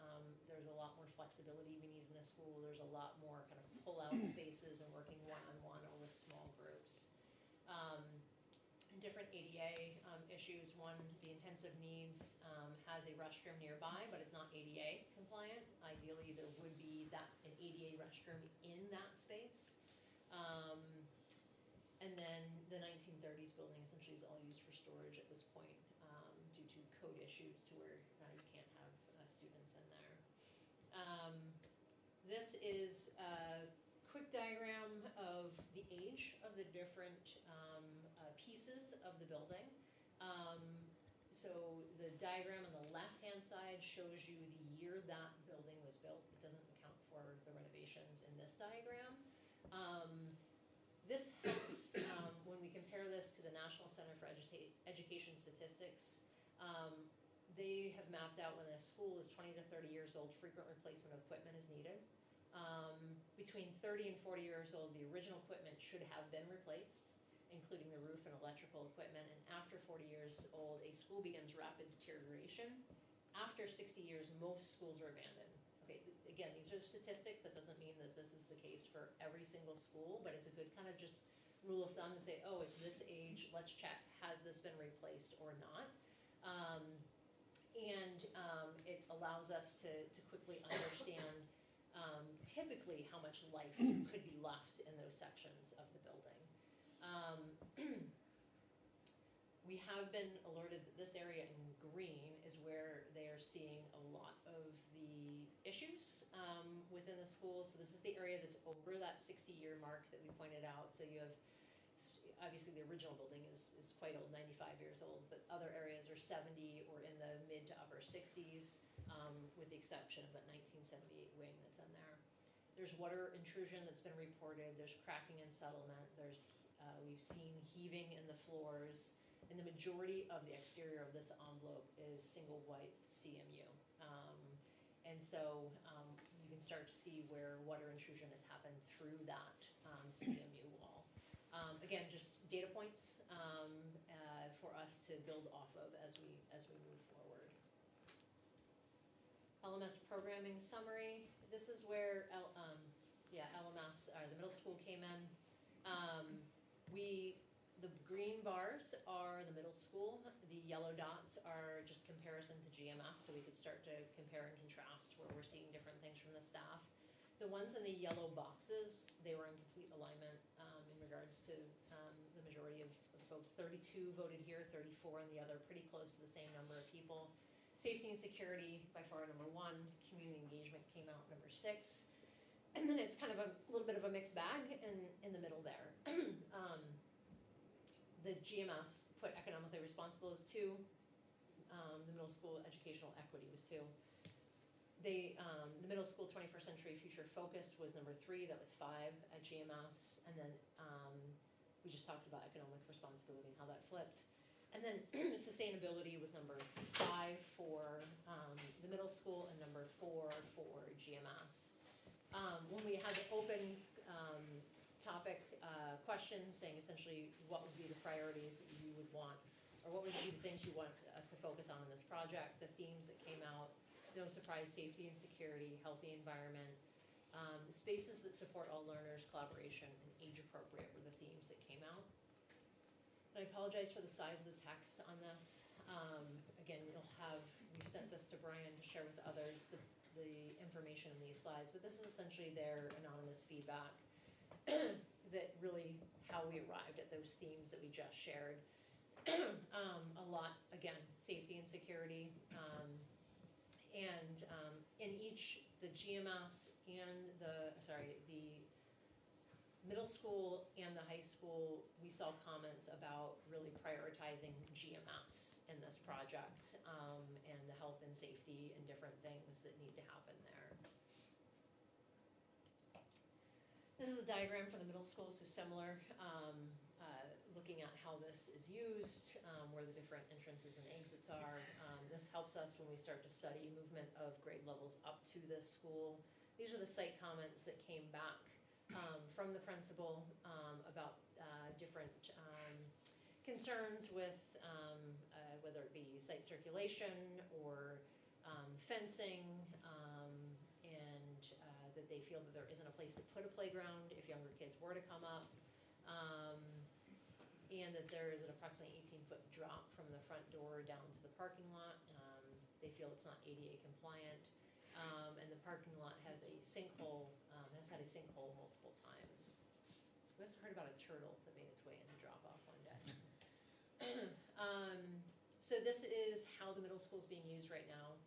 There's a lot more flexibility we need in a school. There's a lot more kind of pull-out spaces and working one-on-one or with small groups. Different ADA issues. One, the intensive needs has a restroom nearby, but it's not ADA compliant. Ideally, there would be an ADA restroom in that space. And then the 1930s building essentially is all used for storage at this point due to code issues to where you can't have students in there. This is a quick diagram of the age of the different pieces of the building. So the diagram on the left-hand side shows you the year that building was built. It doesn't account for the renovations in this diagram. This helps when we compare this to the National Center for Education Statistics. They have mapped out when a school is 20 to 30 years old, frequent replacement of equipment is needed. Between 30 and 40 years old, the original equipment should have been replaced, including the roof and electrical equipment. And after 40 years old, a school begins rapid deterioration. After 60 years, most schools are abandoned. Okay, again, these are statistics. That doesn't mean that this is the case for every single school, but it's a good kind of just rule of thumb to say, oh, it's this age, let's check, has this been replaced or not? It allows us to quickly understand typically how much life could be left in those sections of the building. We have been alerted that this area in green is where they are seeing a lot of the issues within the school. So this is the area that's over that 60-year mark that we pointed out. So you have, obviously the original building is quite old, 95 years old, but other areas are 70 or in the mid to upper 60s, with the exception of that 1978 wing that's in there. There's water intrusion that's been reported. There's cracking in settlement. We've seen heaving in the floors. And the majority of the exterior of this envelope is single white CMU. And so you can start to see where water intrusion has happened through that CMU wall. Again, just data points for us to build off of as we move forward. LMS programming summary. This is where LMS, the middle school came in. The green bars are the middle school. The yellow dots are just comparison to GMS, so we could start to compare and contrast where we're seeing different things from the staff. The ones in the yellow boxes, they were in complete alignment in regards to the majority of folks. 32 voted here, 34 in the other, pretty close to the same number of people. Safety and security, by far number 1. Community engagement came out number 6. And then it's kind of a little bit of a mixed bag in the middle there. The GMS put economically responsible as 2. The middle school educational equity was 2. The middle school 21st century future focused was number 3. That was 5 at GMS. And then we just talked about economic responsibility and how that flipped. And then sustainability was number 5 for the middle school and number 4 for GMS. When we had the open topic questions saying essentially what would be the priorities that you would want, or what would be the things you want us to focus on in this project, the themes that came out, no surprise, safety and security, healthy environment, spaces that support all learners, collaboration, and age appropriate were the themes that came out. And I apologize for the size of the text on this. Again, we've sent this to Brian to share with others, the information in these slides, but this is essentially their anonymous feedback that really how we arrived at those themes that we just shared. A lot, again, safety and security, and in each, the GMS and the middle school and the high school, we saw comments about really prioritizing GMS in this project, and the health and safety and different things that need to happen there. This is a diagram for the middle school, so similar, looking at how this is used, where the different entrances and exits are. This helps us when we start to study movement of grade levels up to this school. These are the site comments that came back from the principal about different concerns with whether it be site circulation or fencing, and that they feel that there isn't a place to put a playground if younger kids were to come up, and that there is an approximately 18-foot drop from the front door down to the parking lot. They feel it's not ADA compliant, and the parking lot has a sinkhole, has had a sinkhole multiple times. We also heard about a turtle that made its way into drop-off one day. So this is how the middle school is being used right now.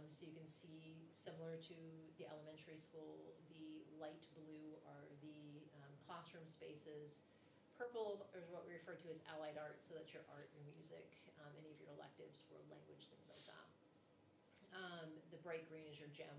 So you can see, similar to the elementary school, the light blue are the classroom spaces. Purple is what we refer to as allied arts, so that's your art, your music, any of your electives, world language, things like that. The bright green is your gym.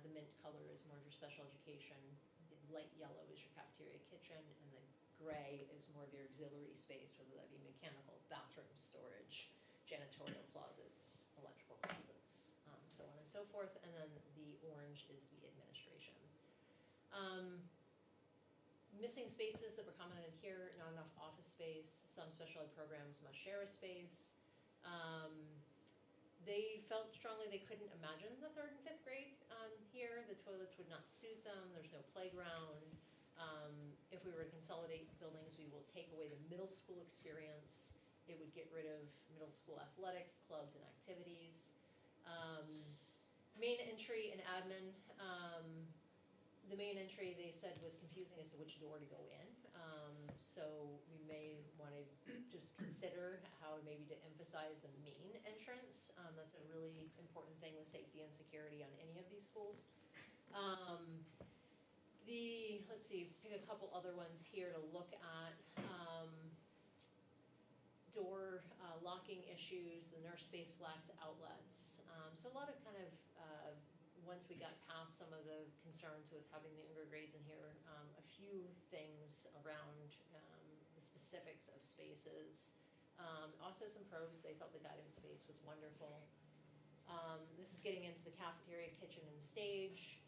The mint color is more of your special education. The light yellow is your cafeteria kitchen, and the gray is more of your auxiliary space, whether that be mechanical, bathroom, storage, janitorial closets, electrical closets, so on and so forth. And then the orange is the administration. Missing spaces that were commented here: not enough office space. Some special ed programs must share a space. They felt strongly they couldn't imagine the 3rd and 5th grade here. The toilets would not suit them. There's no playground. If we were to consolidate buildings, we will take away the middle school experience. It would get rid of middle school athletics, clubs, and activities. Main entry and admin. The main entry, they said, was confusing as to which door to go in. So we may want to just consider how maybe to emphasize the main entrance. That's a really important thing with safety and security on any of these schools. Let's see, pick a couple other ones here to look at. Door locking issues, the nurse space lacks outlets. So a lot of kind of, once we got past some of the concerns with having the younger grades in here, a few things around the specifics of spaces. Also some pros, they thought the guidance space was wonderful. This is getting into the cafeteria, kitchen, and stage.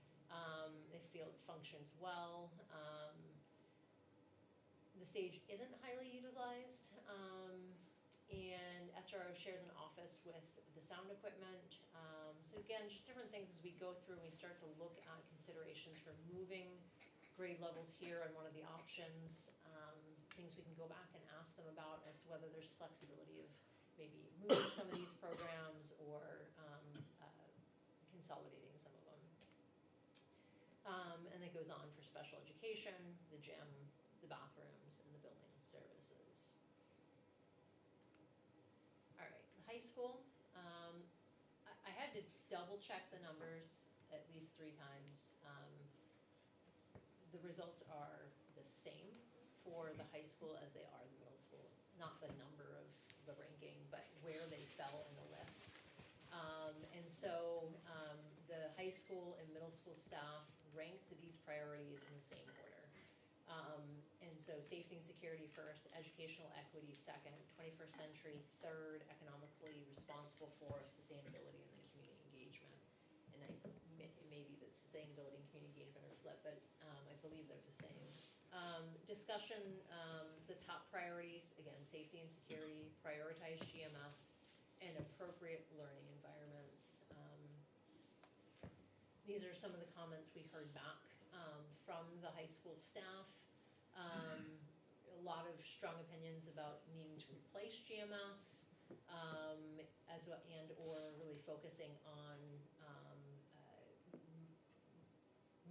They feel it functions well. The stage isn't highly utilized, and SRO shares an office with the sound equipment. So again, just different things as we go through and we start to look at considerations for moving grade levels here on one of the options. Things we can go back and ask them about as to whether there's flexibility of maybe moving some of these programs or consolidating some of them. And it goes on for special education, the gym, the bathrooms, and the building services. All right, the high school. I had to double check the numbers at least 3 times. The results are the same for the high school as they are the middle school. Not the number of the ranking, but where they fell in the list. And so the high school and middle school staff ranked these priorities in the same order. And so safety and security first, educational equity second, 21st century third, economically responsible fourth, sustainability, and then community engagement. And maybe the sustainability and community engagement are flipped, but I believe they're the same. Discussion, the top priorities, again, safety and security, prioritize GMS, and appropriate learning environments. These are some of the comments we heard back from the high school staff. A lot of strong opinions about needing to replace GMS, and or really focusing on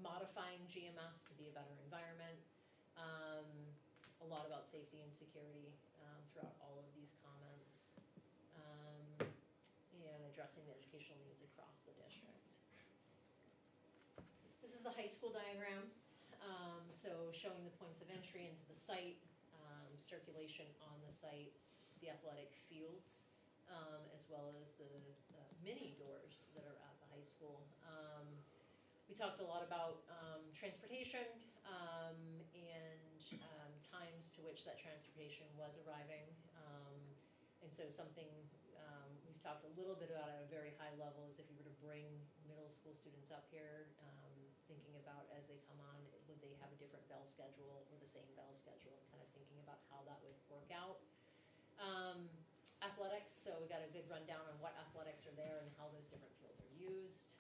modifying GMS to be a better environment. A lot about safety and security throughout all of these comments, and addressing the educational needs across the district. This is the high school diagram. So showing the points of entry into the site, circulation on the site, the athletic fields, as well as the mini doors that are at the high school. We talked a lot about transportation and times to which that transportation was arriving. And so something we've talked a little bit about at a very high level is if you were to bring middle school students up here, thinking about as they come on, would they have a different bell schedule or the same bell schedule, and kind of thinking about how that would work out. Athletics, so we got a good rundown on what athletics are there and how those different fields are used.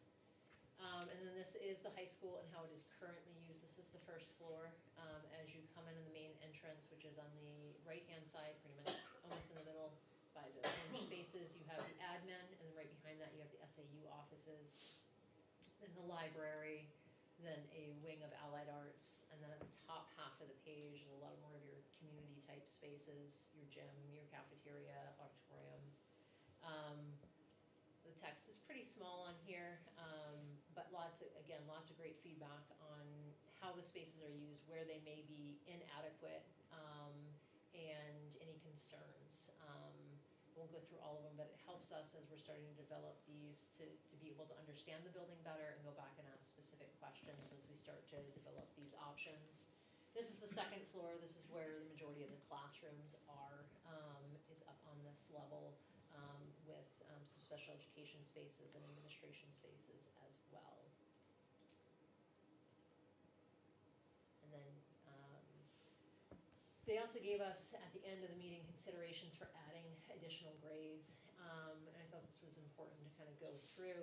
And then this is the high school and how it is currently used. This is the first floor. As you come in the main entrance, which is on the right-hand side, pretty much almost in the middle by the orange spaces, you have the admin, and then right behind that you have the SAU offices, then the library, then a wing of allied arts, and then at the top half of the page is a lot more of your community type spaces, your gym, your cafeteria, auditorium. The text is pretty small on here, but lots of great feedback on how the spaces are used, where they may be inadequate, and any concerns. Won't go through all of them, but it helps us as we're starting to develop these to be able to understand the building better and go back and ask specific questions as we start to develop these options. This is the second floor. This is where the majority of the classrooms are, is up on this level, with some special education spaces and administration spaces as well. And then they also gave us, at the end of the meeting, considerations for adding additional grades. And I thought this was important to kind of go through.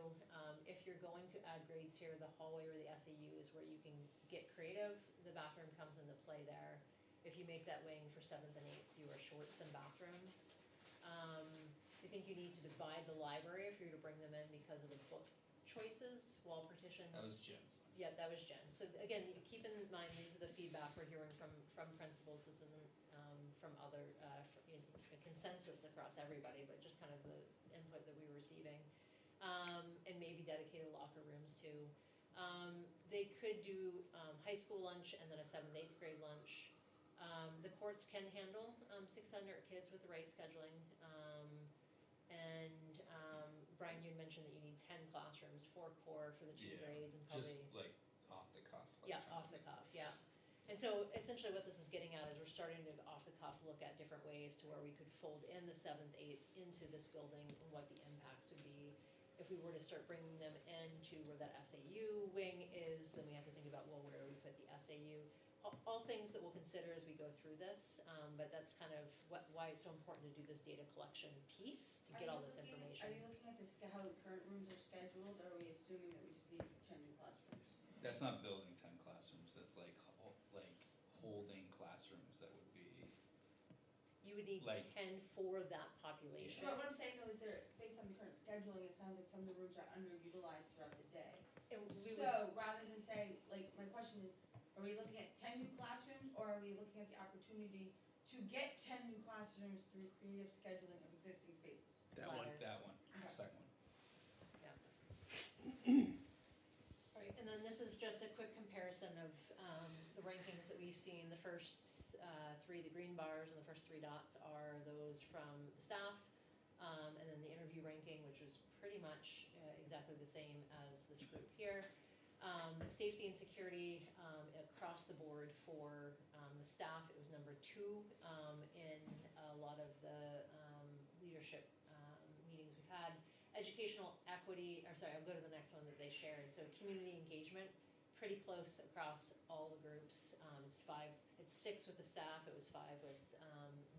If you're going to add grades here, the hallway or the SAU is where you can get creative. The bathroom comes into play there. If you make that wing for 7th and 8th, you are short some bathrooms. I think you need to divide the library if you're to bring them in because of the book choices, wall partitions. That was Jen's. Yeah, that was Jen. So again, keep in mind, these are the feedback we're hearing from principals. This isn't from other, a consensus across everybody, but just kind of the input that we were receiving. And maybe dedicated locker rooms too. They could do high school lunch and then a 7th, 8th grade lunch. The courts can handle 600 kids with the right scheduling. And Brian, you had mentioned that you need 10 classrooms, 4 core for the 2 grades, and probably Just like off the cuff. Like off the cuff, yeah. And so essentially what this is getting at is we're starting to off the cuff look at different ways to where we could fold in the 7th, 8th into this building and what the impacts would be. If we were to start bringing them into where that SAU wing is, then we have to think about, well, where do we put the SAU? All things that we'll consider as we go through this, but that's kind of why it's so important to do this data collection piece to get all this information. Are you looking at how the current rooms are scheduled, or are we assuming that we just need 10 new classrooms? That's not building 10 classrooms, that's like holding classrooms that would be. You would need like, 10 for that population. But what I'm saying though is based on the current scheduling, it sounds like some of the rooms are underutilized throughout the day. So rather than saying, like, my question is, are we looking at 10 new classrooms, or are we looking at the opportunity to get 10 new classrooms through creative scheduling of existing spaces? That one, Okay. second one. All right, and then this is just a quick comparison of the rankings that we've seen. The first 3, the green bars, and the first 3 dots are those from the staff, and then the interview ranking, which was pretty much exactly the same as this group here. Safety and security across the board for the staff, it was number 2 in a lot of the leadership meetings we've had. Educational equity, I'll go to the next one that they shared. So community engagement, pretty close across all the groups. It's 6 with the staff, it was 5 with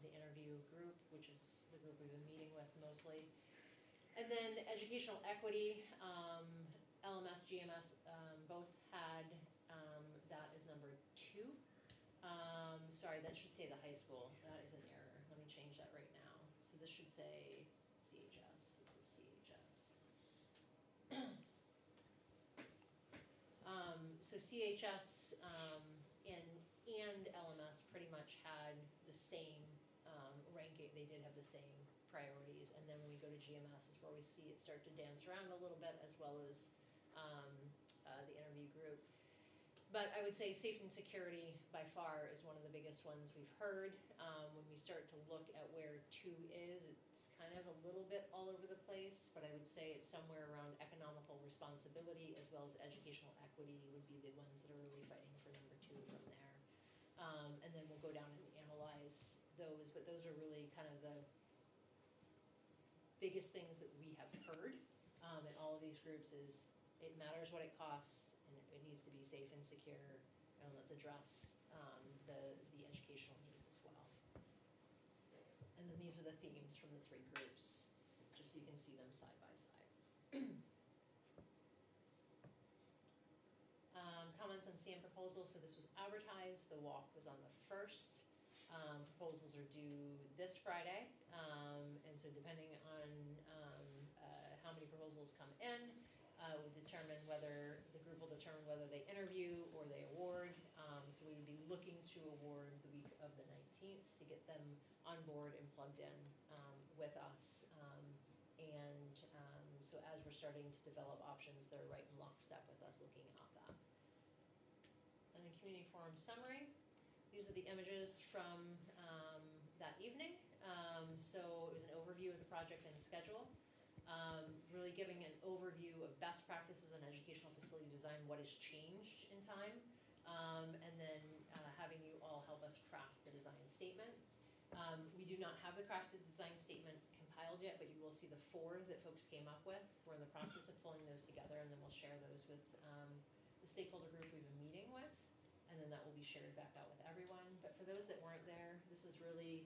the interview group, which is the group we've been meeting with mostly. And then educational equity, LMS, GMS, both had, that is number 2. Sorry, that should say the high school. That is an error. Let me change that right now. So this should say CHS. This is CHS. So CHS and LMS pretty much had the same ranking. They did have the same priorities. And then when we go to GMS is where we see it start to dance around a little bit, as well as the interview group. But I would say safety and security by far is one of the biggest ones we've heard. When we start to look at where 2 is, it's kind of a little bit all over the place, but I would say it's somewhere around economical responsibility as well as educational equity would be the ones that are really fighting for number 2 from there. And then we'll go down and analyze those, but those are really kind of the biggest things that we have heard in all of these groups is it matters what it costs, and it needs to be safe and secure, and let's address the educational needs as well. And then these are the themes from the 3 groups, just so you can see them side by side. Comments on CM proposals. So this was advertised. The walk was on the 1st. Proposals are due this Friday, and so depending on how many proposals come in, we'll determine whether the group will determine whether they interview or they award. So we would be looking to award the week of the 19th to get them on board and plugged in with us. So as we're starting to develop options, they're right in lockstep with us looking at that. And then community forum summary. These are the images from that evening. So it was an overview of the project and schedule. Really giving an overview of best practices in educational facility design, what has changed in time, and then having you all help us craft the design statement. We do not have the crafted design statement compiled yet, but you will see the 4 that folks came up with. We're in the process of pulling those together, and then we'll share those with the stakeholder group we've been meeting with, and then that will be shared back out with everyone. But for those that weren't there, this is really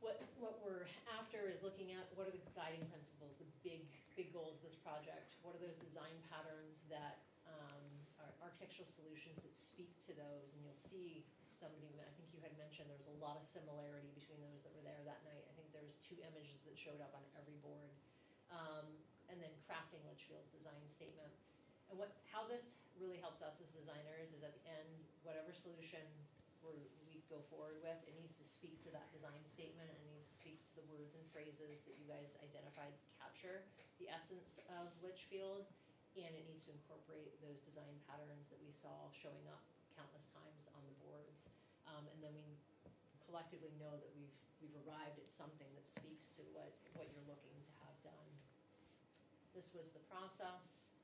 what we're after is looking at what are the guiding principles, the big goals of this project. What are those design patterns that are architectural solutions that speak to those? And you'll see I think you had mentioned there was a lot of similarity between those that were there that night. I think there was 2 images that showed up on every board. and then crafting Litchfield's design statement. And how this really helps us as designers is at the end, whatever solution we go forward with, it needs to speak to that design statement, and it needs to speak to the words and phrases that you guys identified capture the essence of Litchfield, and it needs to incorporate those design patterns that we saw showing up countless times on the boards. And then we collectively know that we've arrived at something that speaks to what you're looking to have done. This was the process.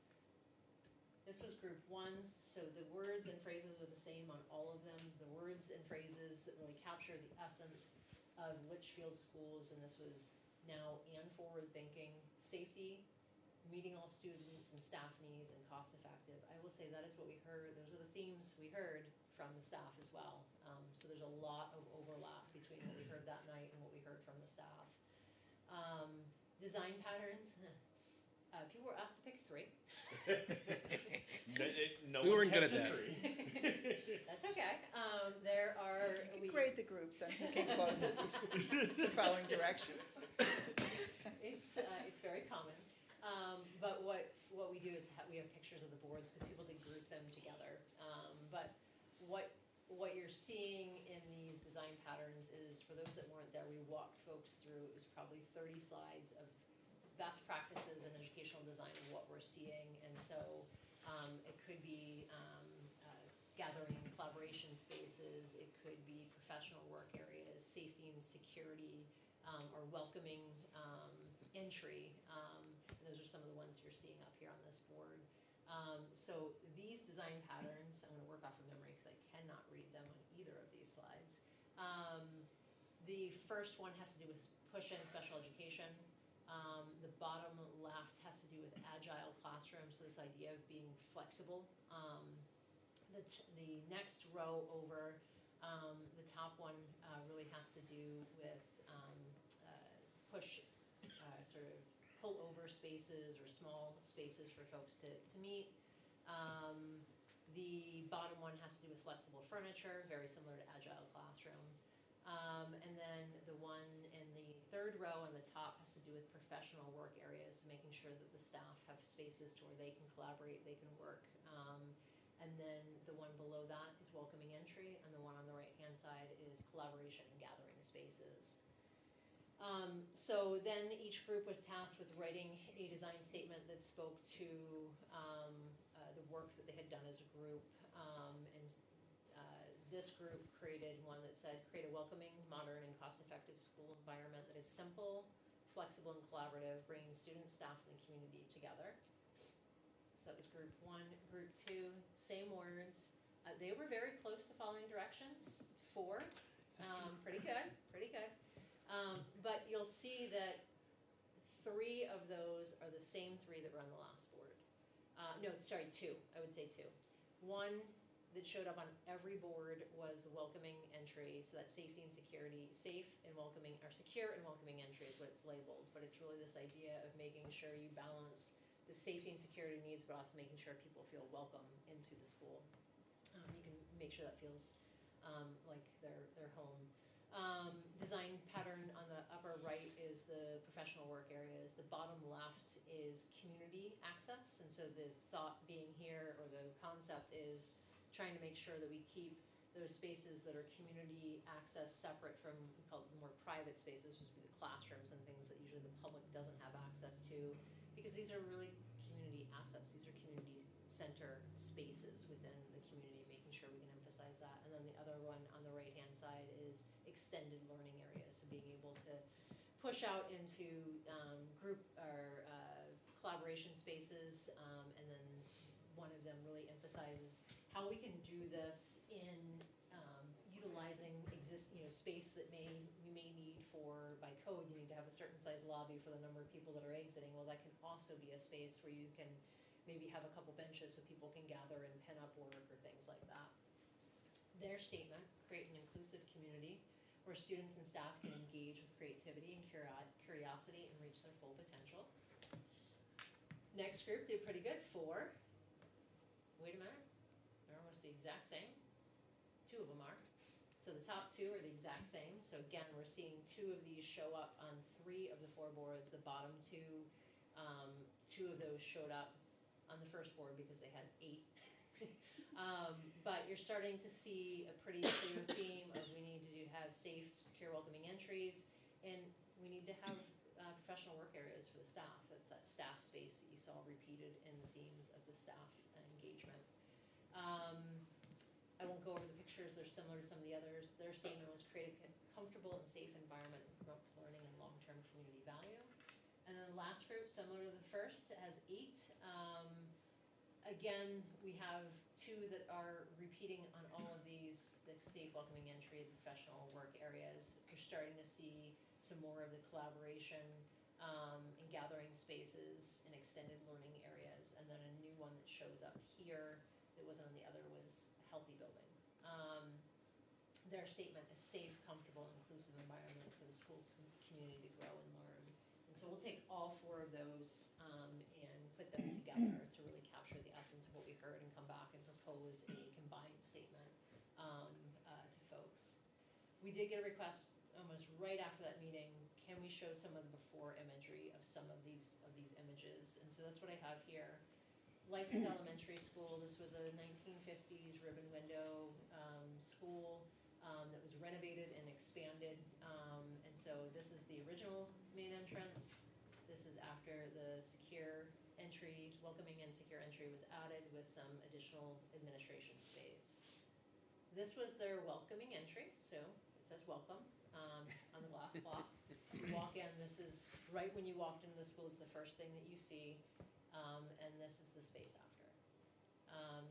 This was group one, so the words and phrases are the same on all of them. The words and phrases that really capture the essence of Litchfield schools, and this was now and forward thinking, safety, meeting all students and staff needs, and cost effective. I will say that is what we heard. Those are the themes we heard from the staff as well. So there's a lot of overlap between what we heard that night and what we heard from the staff. Design patterns. People were asked to pick 3. No We one weren't good at kept to that. 3. That's okay. There are, We grade the groups on who came closest to following directions. It's very common. But what we do is we have pictures of the boards because people did group them together. But what you're seeing in these design patterns is, for those that weren't there, we walked folks through, it was probably 30 slides of best practices in educational design of what we're seeing. And so it could be gathering collaboration spaces, it could be professional work areas, safety and security, or welcoming entry. And those are some of the ones you're seeing up here on this board. So these design patterns, I'm going to work off of memory because I cannot read them on either of these slides. The first one has to do with push-in special education. The bottom left has to do with agile classrooms, so this idea of being flexible. The next row over, the top one really has to do with sort of pull over spaces or small spaces for folks to meet. The bottom one has to do with flexible furniture, very similar to agile classroom. And then the one in the third row on the top has to do with professional work areas, making sure that the staff have spaces to where they can collaborate, they can work. And then the one below that is welcoming entry, and the one on the right-hand side is collaboration and gathering spaces. So then each group was tasked with writing a design statement that spoke to the work that they had done as a group. This group created one that said, create a welcoming, modern, and cost-effective school environment that is simple, flexible, and collaborative, bringing students, staff, and the community together. So that was group 1. Group 2, same words. They were very close to following directions. 4, pretty good, pretty good. But you'll see that 3 of those are the same 3 that were on the last board. No, sorry, 2. I would say 2. One that showed up on every board was the welcoming entry, so that's safety and security. Safe and welcoming, or secure and welcoming entry is what it's labeled, but it's really this idea of making sure you balance the safety and security needs, but also making sure people feel welcome into the school. You can make sure that feels like their home. Design pattern on the upper right is the professional work areas. The bottom left is community access, and so the thought being here, or the concept is trying to make sure that we keep those spaces that are community access separate from, we call them more private spaces, which would be the classrooms and things that usually the public doesn't have access to, because these are really community assets. These are community center spaces within the community, making sure we can emphasize that. And then the other one on the right-hand side is extended learning areas, so being able to push out into group or collaboration spaces, and then one of them really emphasizes how we can do this in utilizing space that you may need for, by code, you need to have a certain size lobby for the number of people that are exiting. Well, that can also be a space where you can maybe have a couple benches so people can gather and pin up work or things like that. Their statement, create an inclusive community where students and staff can engage with creativity and curiosity and reach their full potential. Next group did pretty good. 4. Wait a minute. They're almost the exact same. 2 of them are. So the top 2 are the exact same. So again, we're seeing 2 of these show up on 3 of the 4 boards. The bottom 2 2 of those showed up on the first board because they had 8. But you're starting to see a pretty clear theme of we need to have safe, secure, welcoming entries, and we need to have professional work areas for the staff. It's that staff space that you saw repeated in the themes of the staff engagement. I won't go over the pictures, they're similar to some of the others. Their statement was create a comfortable and safe environment that promotes learning and long-term community value. And then the last group, similar to the first, has 8. Again, we have 2 that are repeating on all of these, the safe, welcoming entry, the professional work areas. You're starting to see some more of the collaboration and gathering spaces and extended learning areas. And then a new one that shows up here that wasn't on the other was healthy building. Their statement is safe, comfortable, inclusive environment for the school community to grow and learn. And so we'll take all 4 of those and put them together to really capture the essence of what we heard and come back and propose a combined statement to folks. We did get a request almost right after that meeting, can we show some of the before imagery of some of these images? And so that's what I have here. Lyson Elementary School, this was a 1950s ribbon window school that was renovated and expanded. And so this is the original main entrance. This is after the secure entry, welcoming and secure entry was added with some additional administration space. This was their welcoming entry, so it says welcome on the glass block. You walk in, this is right when you walked into the school, is the first thing that you see, and this is the space after.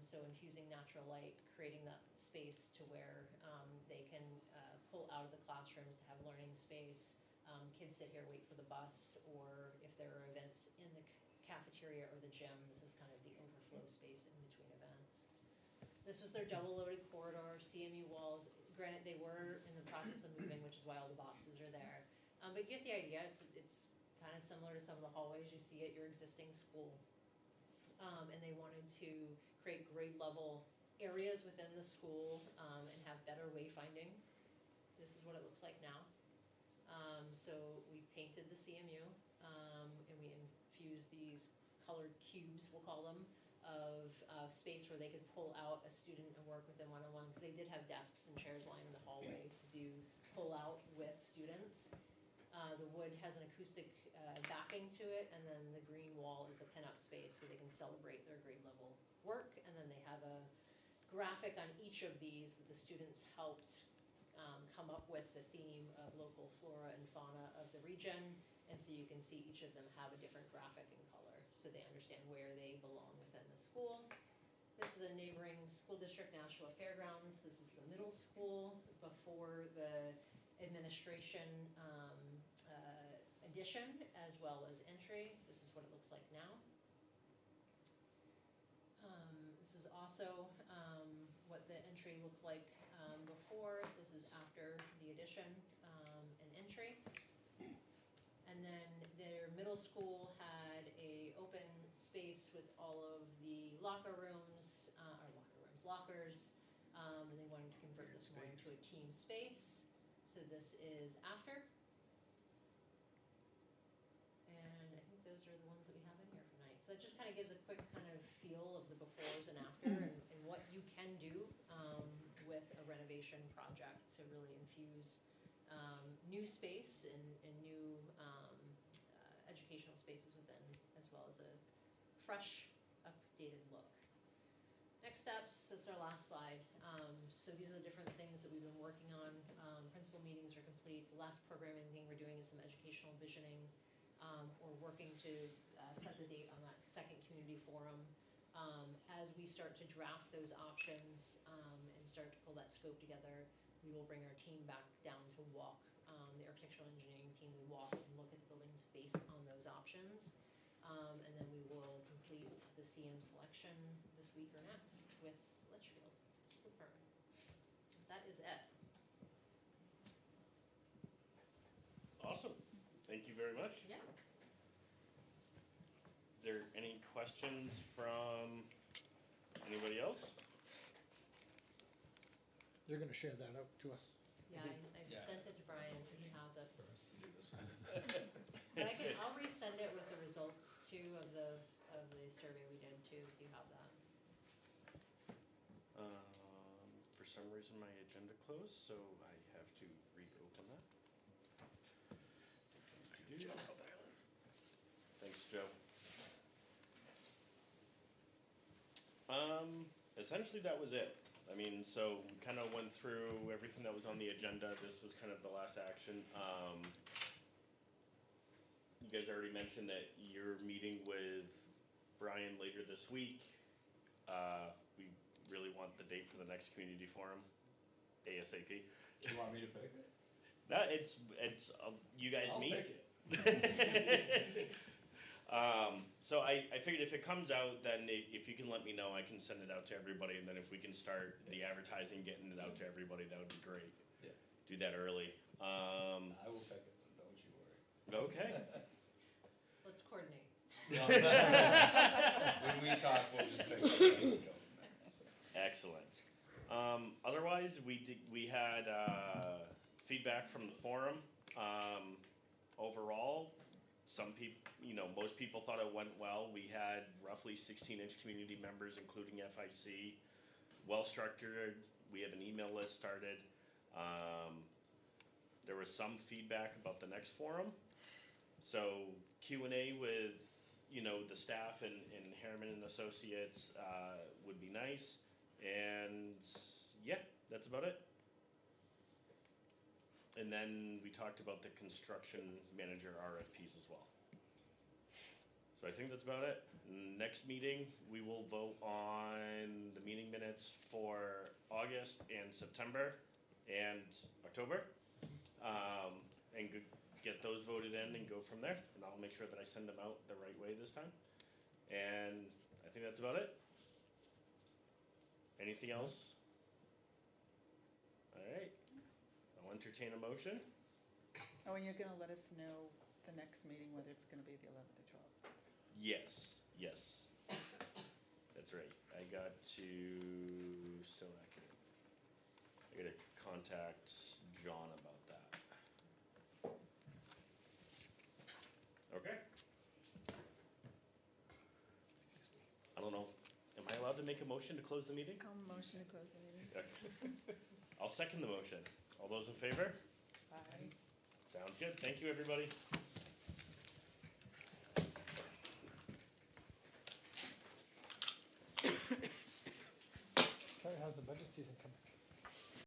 So infusing natural light, creating that space to where they can pull out of the classrooms to have learning space. Kids sit here, wait for the bus, or if there are events in the cafeteria or the gym, this is kind of the overflow space in between events. This was their double-loaded corridor, CMU walls. Granted, they were in the process of moving, which is why all the boxes are there. But you get the idea. It's kind of similar to some of the hallways you see at your existing school. And they wanted to create grade level areas within the school and have better wayfinding. This is what it looks like now. So we painted the CMU and we infused these colored cubes, we'll call them, of space where they could pull out a student and work with them one-on-one, because they did have desks and chairs lining the hallway to do pull out with students. The wood has an acoustic backing to it, and then the green wall is a pin-up space so they can celebrate their grade level work. And then they have a graphic on each of these that the students helped come up with the theme of local flora and fauna of the region. And so you can see each of them have a different graphic and color so they understand where they belong within the school. This is a neighboring school district, Nashua Fairgrounds. This is the middle school before the administration addition as well as entry. This is what it looks like now. This is also what the entry looked like before. This is after the addition and entry. And then their middle school had a open space with all of the lockers, and they wanted to convert this more into a team space. So this is after. And I think those are the ones that we have in here for tonight. So that just kind of gives a quick kind of feel of the befores and after and what you can do with a renovation project to really infuse new space and new educational spaces within, as well as a fresh, updated look. Next steps, this is our last slide. So these are the different things that we've been working on. Principal meetings are complete. The last programming thing we're doing is some educational visioning. We're working to set the date on that second community forum. As we start to draft those options and start to pull that scope together, we will bring our team back down to walk. The architectural engineering team will walk and look at the buildings based on those options. And then we will complete the CM selection this week or next with Litchfield. Super. That is it. Awesome. Thank you very much. Yeah. Is there any questions from anybody else? You're gonna share that out to us? Yeah, I Yeah. sent it to Brian, so he has it. For us to do this one. But I'll resend it with the results survey we did too, so you have that. For some reason, my agenda closed, so I have to reopen that. Thanks, Joe. Essentially that was it. I mean, so we kind of went through everything that was on the agenda. This was kind of the last action. You guys already mentioned that you're meeting with Brian later this week. We really want the date for the next community forum, ASAP. Do you want me to pick it? No, it's you guys I'll meet. pick it. So I figured if it comes out, then if you can let me know, I can send it out to everybody, and then if we can start the advertising, getting it out to everybody, that would be great. Yeah. Do that early. I will pick it, don't you worry. Okay. Let's coordinate. When we talk, we'll just pick it and go from there, so. Excellent. Otherwise, we had feedback from the forum. Overall, some people, most people thought it went well. We had roughly 16-inch community members, including FIC, well-structured. We have an email list started. There was some feedback about the next forum. So Q&A with, the staff and Harriman and Associates would be nice. And yeah, that's about it. And then we talked about the construction manager RFPs as well. So I think that's about it. Next meeting, we will vote on the meeting minutes for August and September and October. And get those voted in and go from there. And I'll make sure that I send them out the right way this time. And I think that's about it. Anything else? All right. I'll entertain a motion. Oh, and you're gonna let us know the next meeting, whether it's gonna be the 11th or 12th? Yes, yes. That's right. I got to, still accurate. I gotta contact John about that. Okay. I don't know, am I allowed to make a motion to close the meeting? I'll motion to close the meeting. Okay. I'll second the motion. All those in favor? Aye. Sounds good. Thank you, everybody. Terry, how's the budget season coming?